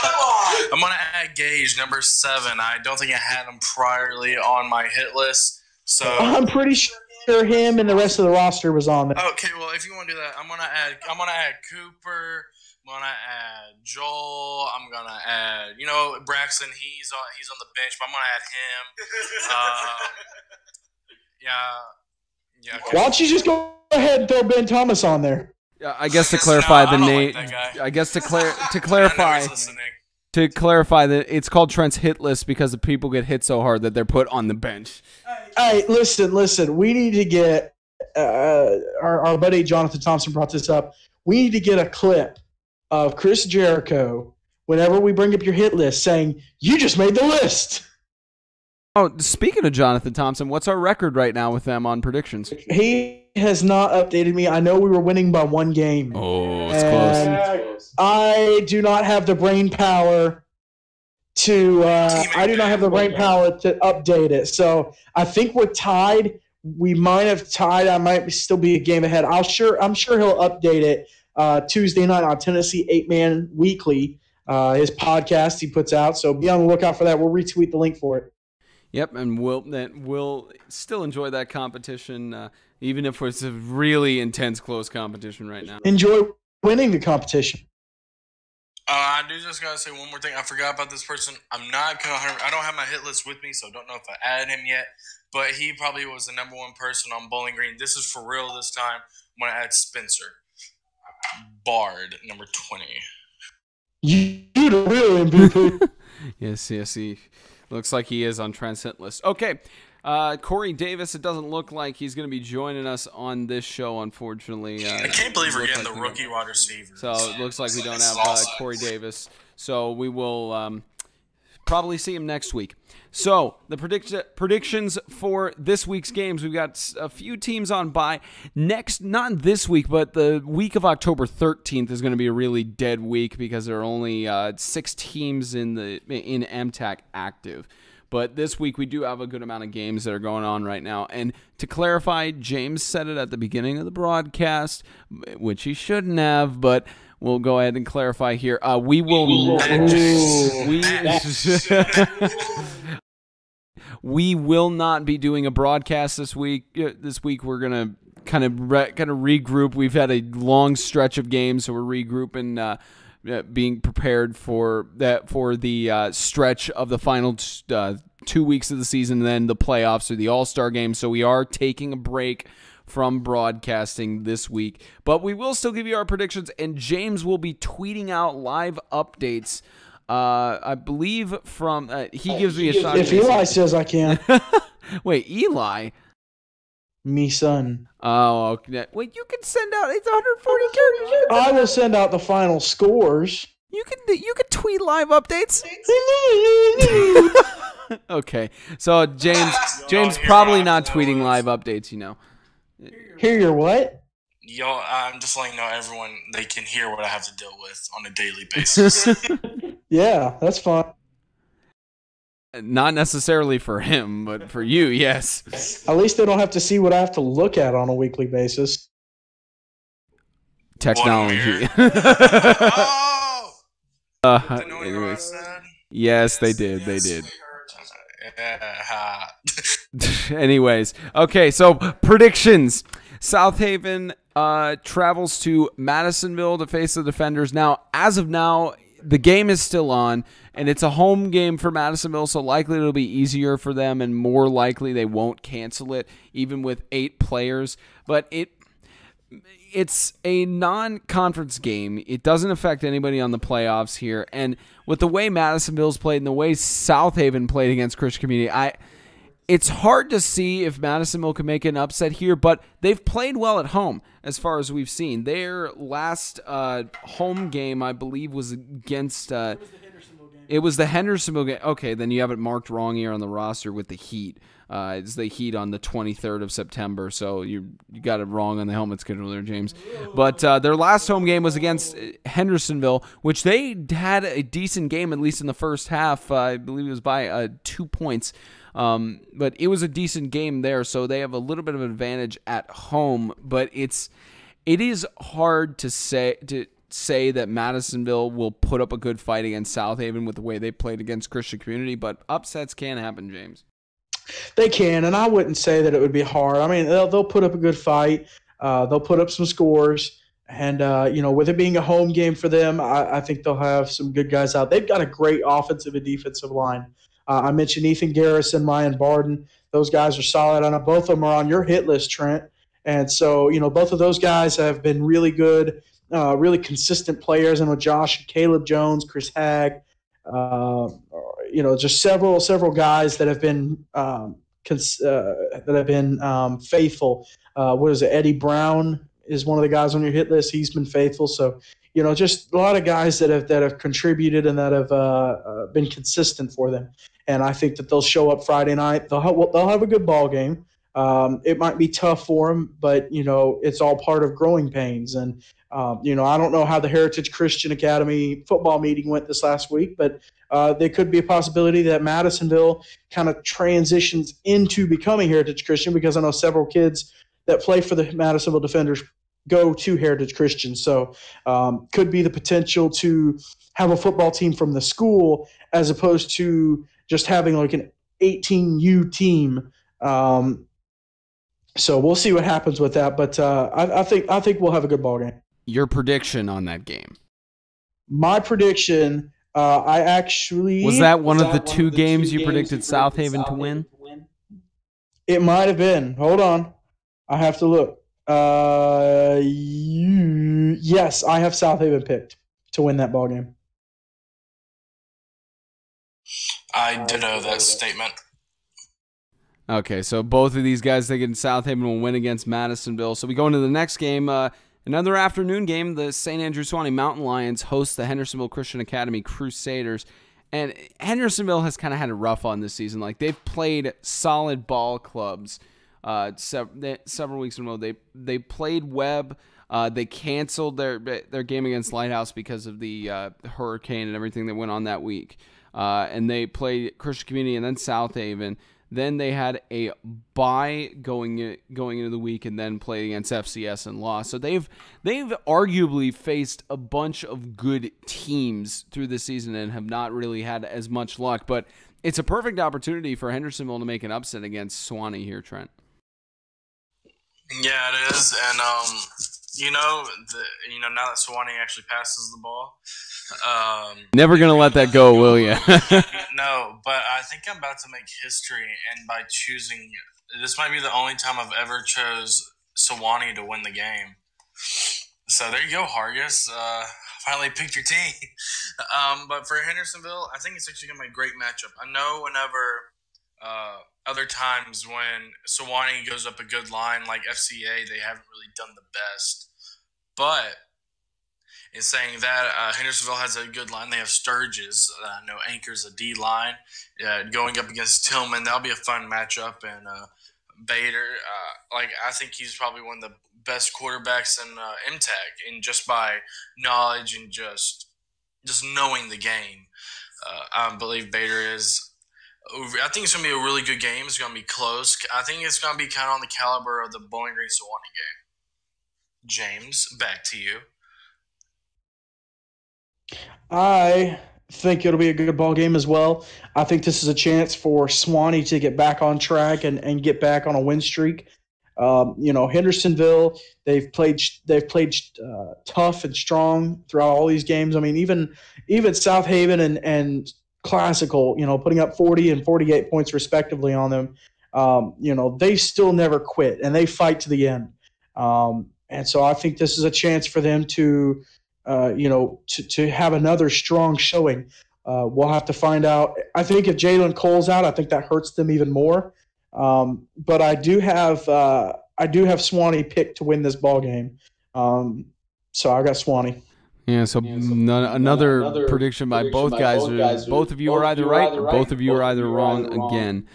Come on! I'm gonna add Gage, number 7. I don't think I had him priorly on my hit list, so I'm pretty sure him and the rest of the roster was on there. Okay, well, if you want to do that, I'm gonna add Cooper. I'm gonna add Joel. I'm gonna add, Braxton. He's on the bench, but I'm gonna add him. Yeah. Okay. Why don't you just go ahead and throw Ben Thomas on there? Yeah, I guess to clarify the name. I guess to clarify that it's called Trent's hit list because the people get hit so hard that they're put on the bench. Hey, listen. We need to get our buddy Jonathan Thompson brought this up. We need to get a clip of Chris Jericho whenever we bring up your hit list saying, "You just made the list." Oh, speaking of Jonathan Thompson, what's our record right now with them on predictions? He has not updated me. I know we were winning by 1 game. Oh, it's close. I do not have the brain power to update it. So I think we're tied. We might have tied. I might still be a game ahead. I'm sure he'll update it Tuesday night on Tennessee 8-Man Weekly, his podcast he puts out. So be on the lookout for that. We'll retweet the link for it. Yep, and we'll still enjoy that competition, even if it's a really intense, close competition right now. Enjoy winning the competition. I do just gotta say one more thing. I forgot about this person. I don't have my hit list with me, so I don't know if I added him yet. But he probably was the number 1 person on Bowling Green. This is for real this time. I'm gonna add Spencer Bard, number 20. You the real MVP. Yes, he looks like he is on Trent's hit list. Okay, Corey Davis, it doesn't look like he's going to be joining us on this show, unfortunately. I can't believe we're getting the rookie wide receiver. So it looks like we don't have Corey Davis. So we will probably see him next week. So the predictions for this week's games, we've got a few teams on bye. Next, not this week, but the week of October 13th is going to be a really dead week because there are only 6 teams in MTAC active. But this week we do have a good amount of games that are going on right now. And to clarify, James said it at the beginning of the broadcast, which he shouldn't have, but we'll go ahead and clarify here. We will not be doing a broadcast this week. This week we're gonna kind of regroup. We've had a long stretch of games, so we're regrouping, being prepared for the stretch of the final 2 weeks of the season, and then the playoffs or the All-Star game. So we are taking a break from broadcasting this week, but we will still give you our predictions, and James will be tweeting out live updates. I believe from he gives me a shot. If Eli says I can. Wait, Eli? Me son. Oh, okay. Wait, you can send out. It's 140 characters. I will send out the final scores. You can tweet live updates. Okay, so James probably not tweeting live updates. Hear your what? Yo, I'm just letting everyone they can hear what I have to deal with on a daily basis. Yeah, that's fine. Not necessarily for him, but for you, yes. At least they don't have to see what I have to look at on a weekly basis. Technology. Oh! The know what I Anyways, said? yes, they did. They did. Yeah. Anyways, okay, so predictions. South Haven travels to Madisonville to face the Defenders. Now, as of now, the game is still on, and it's a home game for Madisonville, so likely it'll be easier for them, and more likely they won't cancel it, even with 8 players. But it's a non-conference game. It doesn't affect anybody on the playoffs here, and with the way Madisonville's played and the way South Haven played against Christian Community, it's hard to see if Madisonville can make an upset here, but they've played well at home as far as we've seen. Their last home game, I believe, was against it was the Hendersonville game. Okay, then you have it marked wrong here on the roster with the Heat. It's the Heat on the 23rd of September, so you got it wrong on the helmet schedule there, James. But their last home game was against Hendersonville, which they had a decent game, at least in the first half. I believe it was by 2 points. But it was a decent game there, so they have a little bit of an advantage at home. But it is hard to say that Madisonville will put up a good fight against South Haven with the way they played against Christian Community. But upsets can happen, James. They can, and I wouldn't say that it would be hard. I mean, they'll put up a good fight. They'll put up some scores. And, with it being a home game for them, I think they'll have some good guys out. They've got a great offensive and defensive line. I mentioned Ethan Garrison, Ryan Barden. Those guys are solid. I know both of them are on your hit list, Trent. And so, both of those guys have been really good, really consistent players. And with Josh and Caleb Jones, Chris Hagg, just several guys that have been faithful. What is it? Eddie Brown is one of the guys on your hit list. He's been faithful. So, just a lot of guys that have contributed and that have been consistent for them. And I think that they'll show up Friday night. They'll have a good ball game. It might be tough for them, but it's all part of growing pains. And I don't know how the Heritage Christian Academy football meeting went this last week, but there could be a possibility that Madisonville kind of transitions into becoming Heritage Christian, because I know several kids that play for the Madisonville Defenders go to Heritage Christian. So could be the potential to have a football team from the school as opposed to just having like an 18U team. So we'll see what happens with that. But I think we'll have a good ball game. Your prediction on that game? My prediction, I actually... Was that one of the two games you predicted South Haven to win? It might have been. Hold on. I have to look. Yes, I have South Haven picked to win that ball game. I ditto that statement. Okay, so both of these guys thinking South Haven will win against Madisonville. So we go into the next game. Another afternoon game. The St. Andrew Sewanee Mountain Lions host the Hendersonville Christian Academy Crusaders. And Hendersonville has kind of had a rough on this season. Like, they've played solid ball clubs several weeks in a row. They played Webb. They canceled their game against Lighthouse because of the hurricane and everything that went on that week. And they played Christian Community and then South Haven. Then they had a bye going into the week, and then played against FCS and lost. So they've arguably faced a bunch of good teams through this season and have not really had as much luck. But it's a perfect opportunity for Hendersonville to make an upset against Sewanee here, Trent. Yeah, it is, and now that Sewanee actually passes the ball. Never going to let that go, will you? No, but I think I'm about to make history, and by choosing – this might be the only time I've ever chose Sewanee to win the game. So there you go, Hargis. Finally picked your team. But for Hendersonville, I think it's actually going to be a great matchup. I know whenever other times when Sewanee goes up a good line like FCA, they haven't really done the best. But – in saying that, Hendersonville has a good line. They have Sturgis, anchors a D line, going up against Tillman. That'll be a fun matchup. And Bader, I think he's probably one of the best quarterbacks in MTAG, and just by knowledge and just knowing the game. I believe Bader is. I think it's going to be a really good game. It's going to be close. I think it's going to be kind of on the caliber of the Bowling Green Sewanee game. James, back to you. I think it'll be a good ball game as well. I think this is a chance for Swanee to get back on track and get back on a win streak. Hendersonville, they've played tough and strong throughout all these games. I mean, even South Haven and Classical, putting up 40 and 48 points respectively on them. They still never quit and they fight to the end. And so I think this is a chance for them to have another strong showing. We'll have to find out. I think if Jalen Cole's out, I think that hurts them even more. But I do have Swanee picked to win this ball game. So I got Swanee. Yeah, so another prediction by both guys. Both of you are either right or both of you are either wrong again.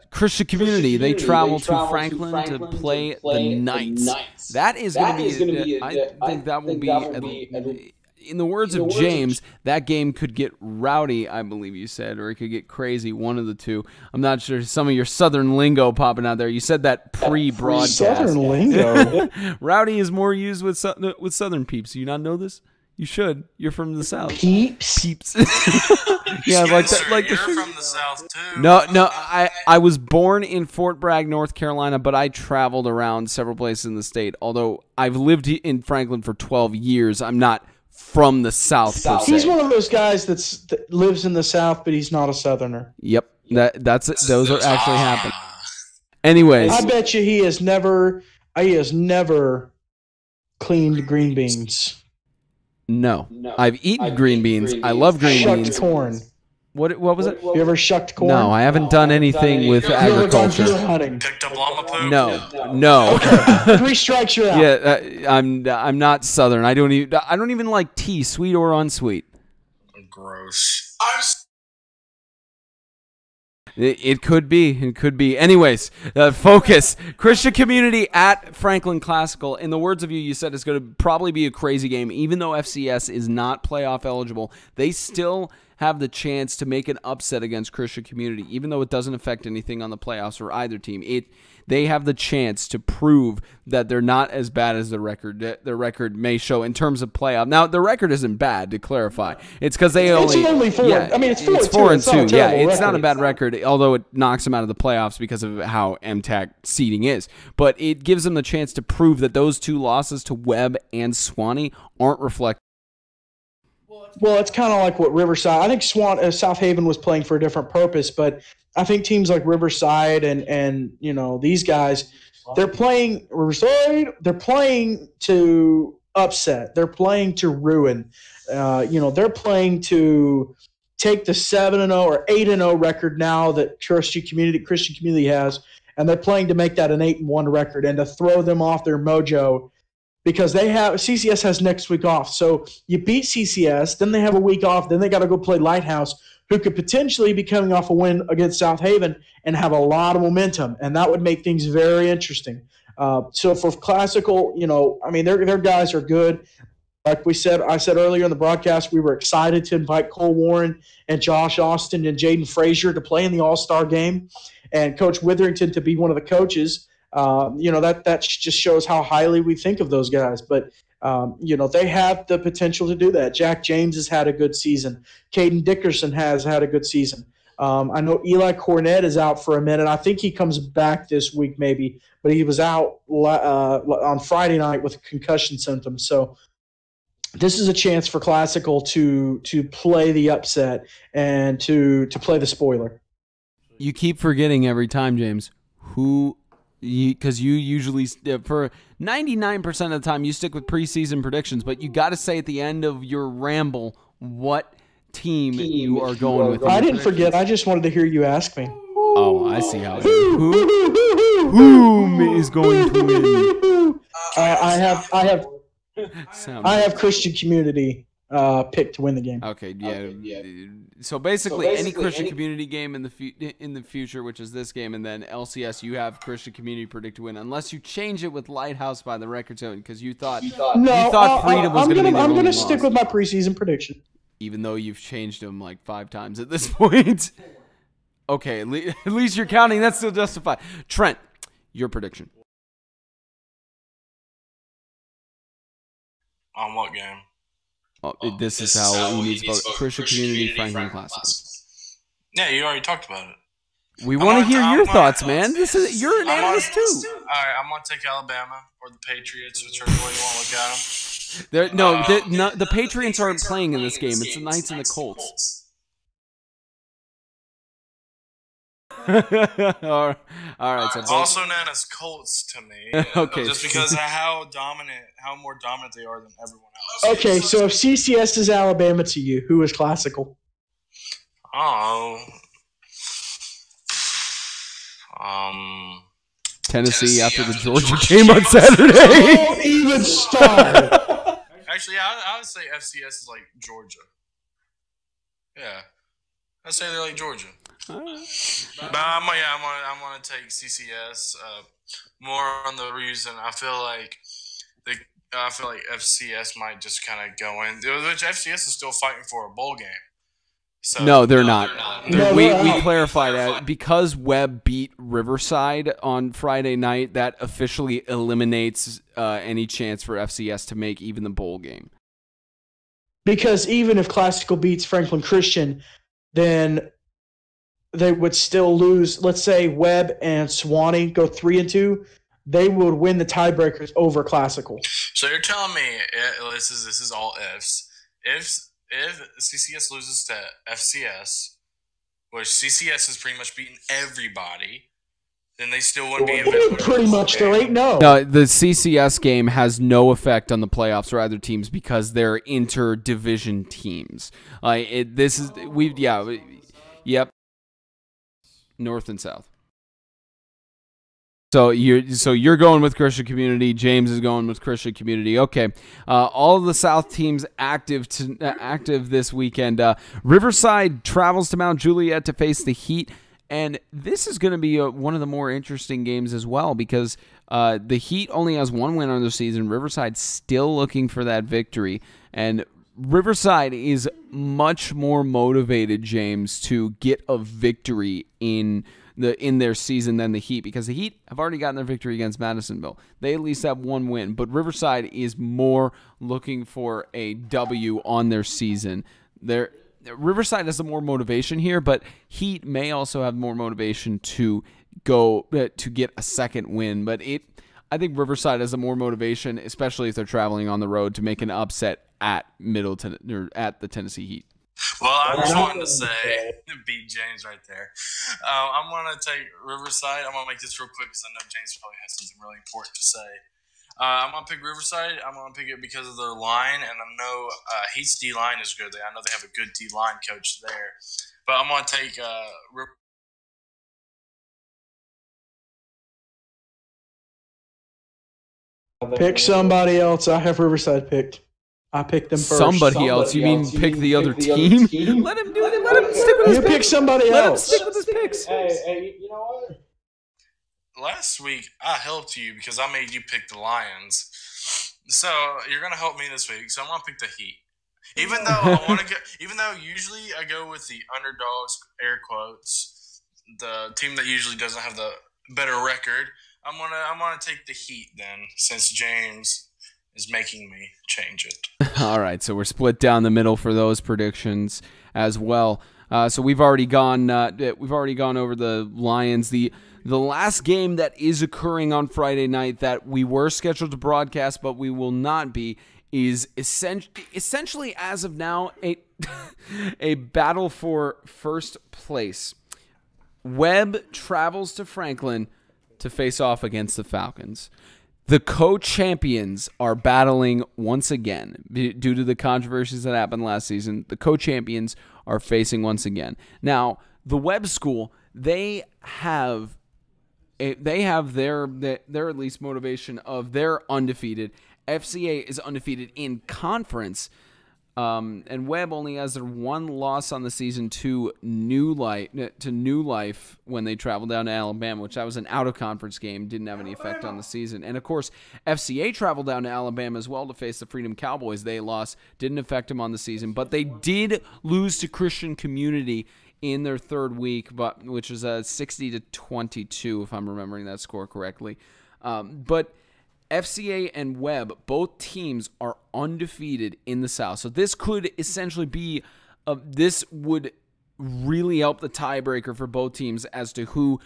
Christian Community, they travel to Franklin to play the Knights. That is going to be, I think that will be, in the words of James, that game could get rowdy, I believe you said, or it could get crazy, one of the two. I'm not sure. Some of your Southern lingo popping out there. You said that pre-broadcast. Southern lingo? Rowdy is more used with Southern peeps. Do you not know this? You should. You're from the South. Peeps? Yeah, like you're from the South, too. No, I was born in Fort Bragg, North Carolina, but I traveled around several places in the state. Although I've lived in Franklin for 12 years, I'm not from the South per se. He's one of those guys that lives in the South, but he's not a Southerner. Yep, that's it. Those are actually happening. Anyways, I bet you he has never cleaned green beans. No. I've eaten green beans. I love green beans. Shucked corn. What was it? You ever shucked corn? No, I haven't done anything with agriculture. Picked up llama poo? No. 3 strikes, you're out. Yeah, I'm not Southern. I don't even like tea, sweet or unsweet. Gross. It could be. Anyways, focus. Christian Community at Franklin Classical. In the words of you said it's going to probably be a crazy game. Even though FCS is not playoff eligible, they still have the chance to make an upset against Christian Community, even though it doesn't affect anything on the playoffs for either team. They have the chance to prove that they're not as bad as the record may show in terms of playoff. Now, the record isn't bad, to clarify. It's because they only 4. Yeah, I mean, it's 4-2. Yeah, it's not a bad record, although it knocks them out of the playoffs because of how MTAC seeding is. But it gives them the chance to prove that those 2 losses to Webb and Swanee aren't reflected. Well, it's kind of like what Riverside. I think South Haven was playing for a different purpose, but I think teams like Riverside and these guys, they're playing Riverside. They're playing to upset. They're playing to ruin. They're playing to take the 7-0 or 8-0 record now that Christian Community has, and they're playing to make that an 8-1 record and to throw them off their mojo. Because CCS has next week off. So you beat CCS, then they have a week off, then they got to go play Lighthouse, who could potentially be coming off a win against South Haven and have a lot of momentum, and that would make things very interesting. So for Classical, their guys are good. Like I said earlier in the broadcast, we were excited to invite Cole Warren and Josh Austin and Jaden Frazier to play in the All-Star game, and Coach Witherington to be one of the coaches. That just shows how highly we think of those guys. But, they have the potential to do that. Jack James has had a good season. Caden Dickerson has had a good season. I know Eli Cornett is out for a minute. I think he comes back this week maybe, but he was out on Friday night with concussion symptoms. So this is a chance for Classical to play the upset and to play the spoiler. You keep forgetting every time, James, because you usually, for 99% of the time, you stick with preseason predictions, but you got to say at the end of your ramble what team you are going with. I didn't forget. I just wanted to hear you ask me. Oh, I see how it is. Who is going to win? I have Christian Community picked to win the game. Okay, yeah. So basically, any Christian Community game in the future, which is this game, and then LCS, you have Christian Community predict to win, unless you change it with Lighthouse by the record zone, because you thought Freedom was going to be. I'm going to stick with my preseason prediction, even though you've changed them like 5 times at this point. Okay, at least you're counting. That's still justified. Trent, your prediction. On what game? This is how he needs to vote. Christian Community Franklin Classical. Yeah, you already talked about it. We want to hear your thoughts, man. You're an analyst too. All right, I'm gonna take Alabama or the Patriots, whichever way you want to look at them. The Patriots aren't playing in this game. It's the Knights and the Colts. All right. So also known as Colts to me. Okay. Just because of how more dominant they are than everyone else. Okay, so if CCS is Alabama to you, who is Classical? Oh. Tennessee after the Georgia game on Saturday. Don't even start. Actually, I would say FCS is like Georgia. Yeah. I'd say they're like Georgia. But I'm gonna take CCS more on the reason I feel like FCS might just kind of go in. Which FCS is still fighting for a bowl game. So, no, they're not. We out. clarified that because Webb beat Riverside on Friday night, that officially eliminates any chance for FCS to make even the bowl game. Because even if Classical beats Franklin Christian, then they would still lose. Let's say Webb and Sewanee go 3-2. They would win the tiebreakers over Classical. So you're telling me this is all ifs. If CCS loses to FCS, which CCS has pretty much beaten everybody, then they still wouldn't be available. Pretty much, there ain't no. No, the CCS game has no effect on the playoffs or other teams because they're inter-division teams. Yep, North and South. So you're going with Christian Community. James is going with Christian Community. Okay, all of the South teams active this weekend. Riverside travels to Mount Juliet to face the Heat, and this is going to be one of the more interesting games as well because the Heat only has one win on their season. Riverside still looking for that victory, and Riverside is much more motivated, James, to get a victory in their season than the Heat because the Heat have already gotten their victory against Madisonville. They at least have one win, but Riverside is more looking for a W on their season. Riverside has some more motivation here, but Heat may also have more motivation to go to get a second win. But I think Riverside has a more motivation, especially if they're traveling on the road, to make an upset at Middleton or at the Tennessee Heat. Well, I just wanted to say, beat James right there. I'm going to take Riverside. I'm going to make this real quick because I know James probably has something really important to say. I'm going to pick Riverside. I'm going to pick it because of their line, and I know Heat's D-line is good. I know they have a good D-line coach there. But I'm going to take Pick somebody else. I have Riverside picked. I picked them first. Somebody else? You mean pick the other team? Let him do it. Let him stick with his picks. You pick somebody Let him else. stick with his picks. Hey, you know what? last week I helped you because I made you pick the Lions. So you're gonna help me this week. So I'm gonna pick the Heat. Even though usually I go with the underdogs, air quotes, the team that usually doesn't have the better record. I'm gonna take the Heat then, since James is making me change it. All right, so we're split down the middle for those predictions as well. So we've already gone over the Lions. The last game that is occurring on Friday night that we were scheduled to broadcast, but we will not be, is essentially as of now a battle for first place. Webb travels to Franklin to face off against the Falcons. The co-champions are battling once again due to the controversies that happened last season. The co-champions are facing once again. Now, the Webb School, they have their at least motivation of they're undefeated. FCA is undefeated in conference, and Webb only has their one loss on the season to New Life when they traveled down to Alabama, which that was an out-of-conference game, didn't have any effect on the season. And, of course, FCA traveled down to Alabama as well to face the Freedom Cowboys. They lost, didn't affect them on the season, but they did lose to Christian Community in their third week, which was 60-22, if I'm remembering that score correctly. But FCA and Webb, both teams are undefeated in the South. So this could essentially be, this would really help the tiebreaker for both teams as to who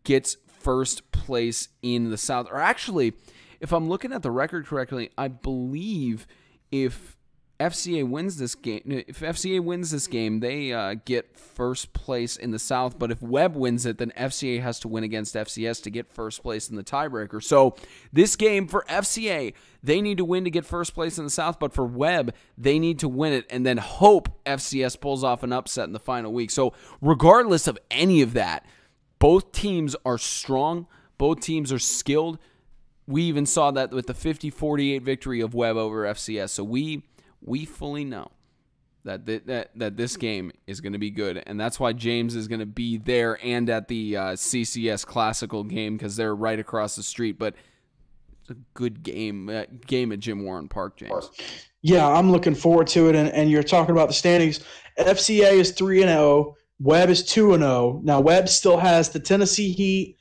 gets first place in the South. Or actually, if I'm looking at the record correctly, I believe if FCA wins this game, they get first place in the South. But if Webb wins it, then FCA has to win against FCS to get first place in the tiebreaker. So this game for FCA, they need to win to get first place in the South. But for Webb, they need to win it and then hope FCS pulls off an upset in the final week. So regardless of any of that, both teams are strong. Both teams are skilled. We even saw that with the 50-48 victory of Webb over FCS. So we fully know that this game is going to be good, and that's why James is going to be there and at the CCS Classical game because they're right across the street. But it's a good game at Jim Warren Park, James. Yeah, I'm looking forward to it. And you're talking about the standings. FCA is 3-0. Webb is 2-0. Now Webb still has the Tennessee Heat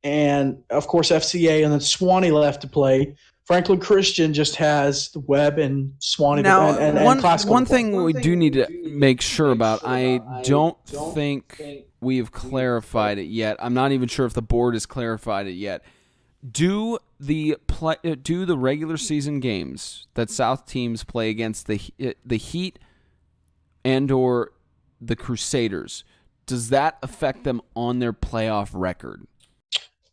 and of course FCA, and then Swanee left to play. Franklin Christian just has the Webb and Swanee. Now, and one thing we do need to make sure about, I don't think we have clarified it yet. I'm not even sure if the board has clarified it yet. Do the regular season games that South teams play against the Heat and or the Crusaders, does that affect them on their playoff record?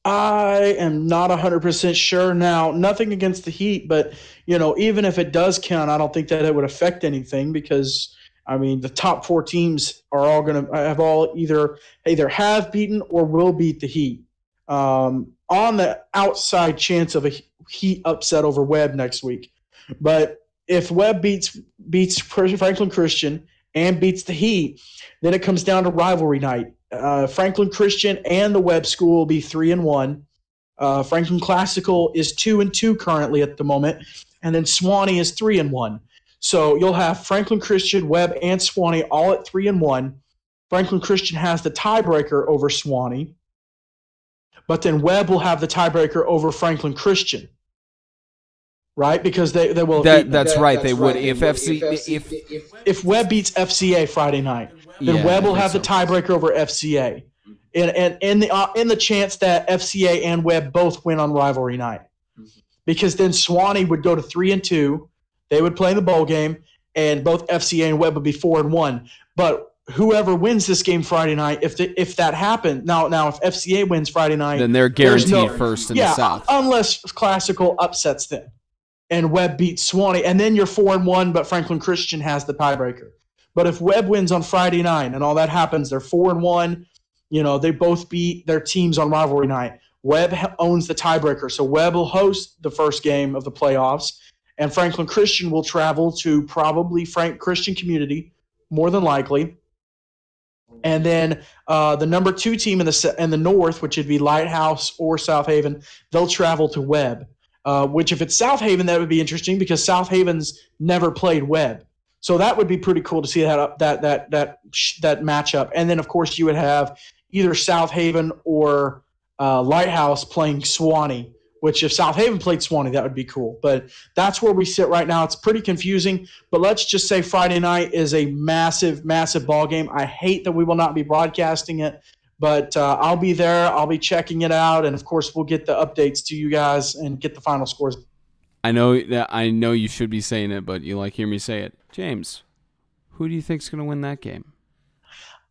I am not 100% sure. Now, nothing against the Heat, but even if it does count, I don't think that it would affect anything because the top 4 teams are all going to have either have beaten or will beat the Heat. On the outside chance of a Heat upset over Webb next week, but if Webb beats Franklin Christian and beats the Heat, then it comes down to rivalry night. Franklin Christian and the Webb School will be 3-1. Franklin Classical is 2-2 currently at the moment, and then Swanee is 3-1. So you'll have Franklin Christian, Webb, and Swanee all at 3-1. Franklin Christian has the tiebreaker over Swanee, but then Webb will have the tiebreaker over Franklin Christian. Right, because they will. That's right. They would if Webb beats FCA Friday night, then Webb will have the tiebreaker over FCA, and in the chance that FCA and Webb both win on rivalry night, because then Swanee would go to 3-2, they would play in the bowl game, and both FCA and Webb would be 4-1. But whoever wins this game Friday night, if that happened, now if FCA wins Friday night, then they're guaranteed first in the South, unless Classical upsets them. And Webb beats Swanee, and then you're 4-1, but Franklin Christian has the tiebreaker. But if Webb wins on Friday night and all that happens, they're 4-1. They both beat their teams on rivalry night. Webb owns the tiebreaker, so Webb will host the first game of the playoffs, and Franklin Christian will travel to probably Frank Christian Community, more than likely. And then the number 2 team in the North, which would be Lighthouse or South Haven, they'll travel to Webb. Which if it's South Haven, that would be interesting because South Haven's never played Webb. So that would be pretty cool to see that matchup. And then, of course, you would have either South Haven or Lighthouse playing Swanee, which if South Haven played Swanee, that would be cool. But that's where we sit right now. It's pretty confusing. But let's just say Friday night is a massive, massive ball game. I hate that we will not be broadcasting it. But I'll be there. I'll be checking it out, and of course, we'll get the updates to you guys and get the final scores. I know you should be saying it, but you hear me say it. James, who do you think's going to win that game?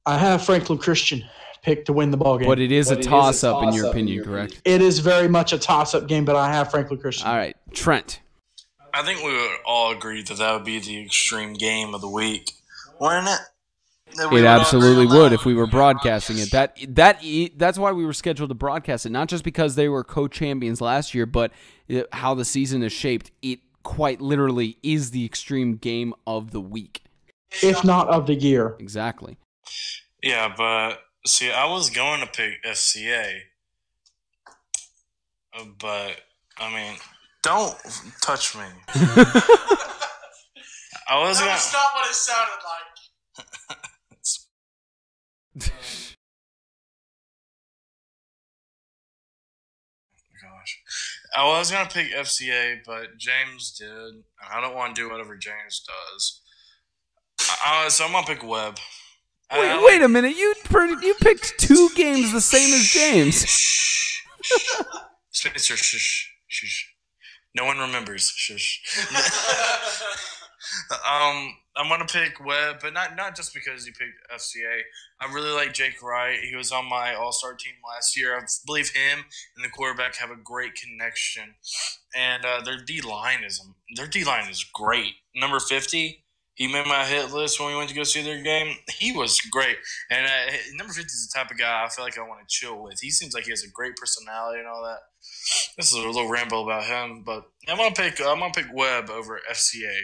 I have Franklin Christian picked to win the ball game. But it is a toss-up in your opinion, correct? It is very much a toss-up game, but I have Franklin Christian. All right, Trent. I think we would all agree that would be the extreme game of the week, wouldn't it? It absolutely would if we were broadcasting it. That's why we were scheduled to broadcast it, not just because they were co-champions last year, but how the season is shaped. It quite literally is the extreme game of the week, if not of the year. Exactly. Yeah, but see, I was going to pick FCA, but don't touch me. I was gonna. That's not what it sounded like. Gosh. I was gonna pick FCA, but James did, and I don't want to do whatever James does. So I'm gonna pick Webb. Wait a minute. You picked 2 games the same as James. Spencer, shush. No one remembers. Shush. I'm gonna pick Webb, but not just because he picked FCA. I really like Jake Wright. He was on my All-Star team last year. I believe him and the quarterback have a great connection, and their D line is great. Number 50, he made my hit list when we went to go see their game. He was great, and number 50 is the type of guy I feel like I want to chill with. He seems like he has a great personality and all that. This is a little ramble about him, but I'm gonna pick Webb over FCA.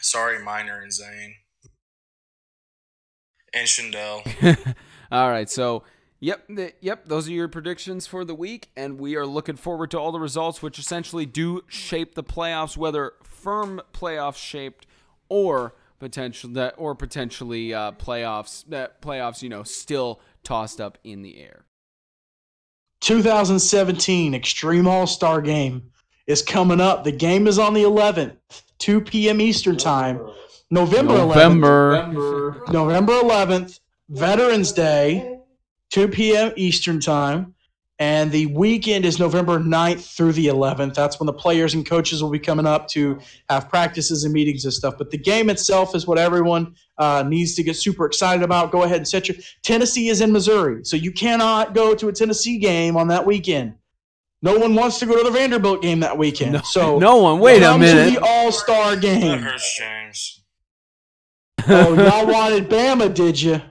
Sorry, Minor and Zane. And Shindell. All right, so yep, those are your predictions for the week, and we are looking forward to all the results, which essentially do shape the playoffs, whether firm playoffs shaped or potentially playoffs, still tossed up in the air. 2017 Extreme All-Star Game is coming up. The game is on the 11th, 2 p.m. Eastern Time, November 11th, Veterans Day, 2 p.m. Eastern Time, and the weekend is November 9th through the 11th. That's when the players and coaches will be coming up to have practices and meetings and stuff. But the game itself is what everyone needs to get super excited about. Go ahead and set your – Tennessee is in Missouri, so you cannot go to a Tennessee game on that weekend. No one wants to go to the Vanderbilt game that weekend. No one. Wait a minute. Come to the All-Star game. That hurts James. Oh, y'all wanted Bama, did you?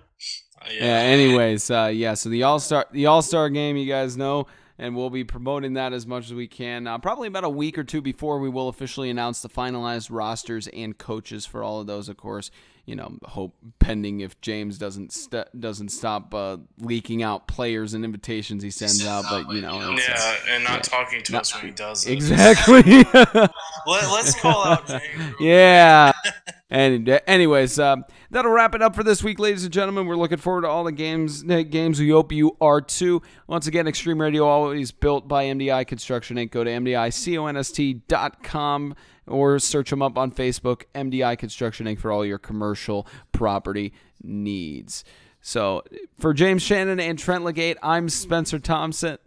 Yeah. Anyways, so the All-Star game, you guys know, and we'll be promoting that as much as we can. Probably about a week or two before we will officially announce the finalized rosters and coaches for all of those. Of course, hope pending if James doesn't stop leaking out players and invitations he sends out. But and not talking to us when he does it. Exactly. Let's call out James. Yeah. And anyways, that'll wrap it up for this week, ladies and gentlemen. We're looking forward to all the games. We hope you are too. Once again, Extreme Radio always built by MDI Construction Inc. Go to MDIConst.com or search them up on Facebook, MDI Construction Inc. for all your commercial property needs. So for James Shannon and Trent Legate, I'm Spencer Thompson,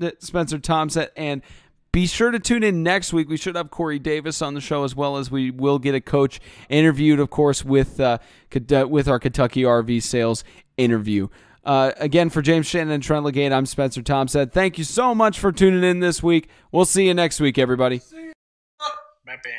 and be sure to tune in next week. We should have Corey Davis on the show, as well as we will get a coach interviewed, of course, with our Kentucky RV sales interview. Again, for James Shannon and Trent Legate, I'm Spencer Thompson. Thank you so much for tuning in this week. We'll see you next week, everybody. Bye-bye.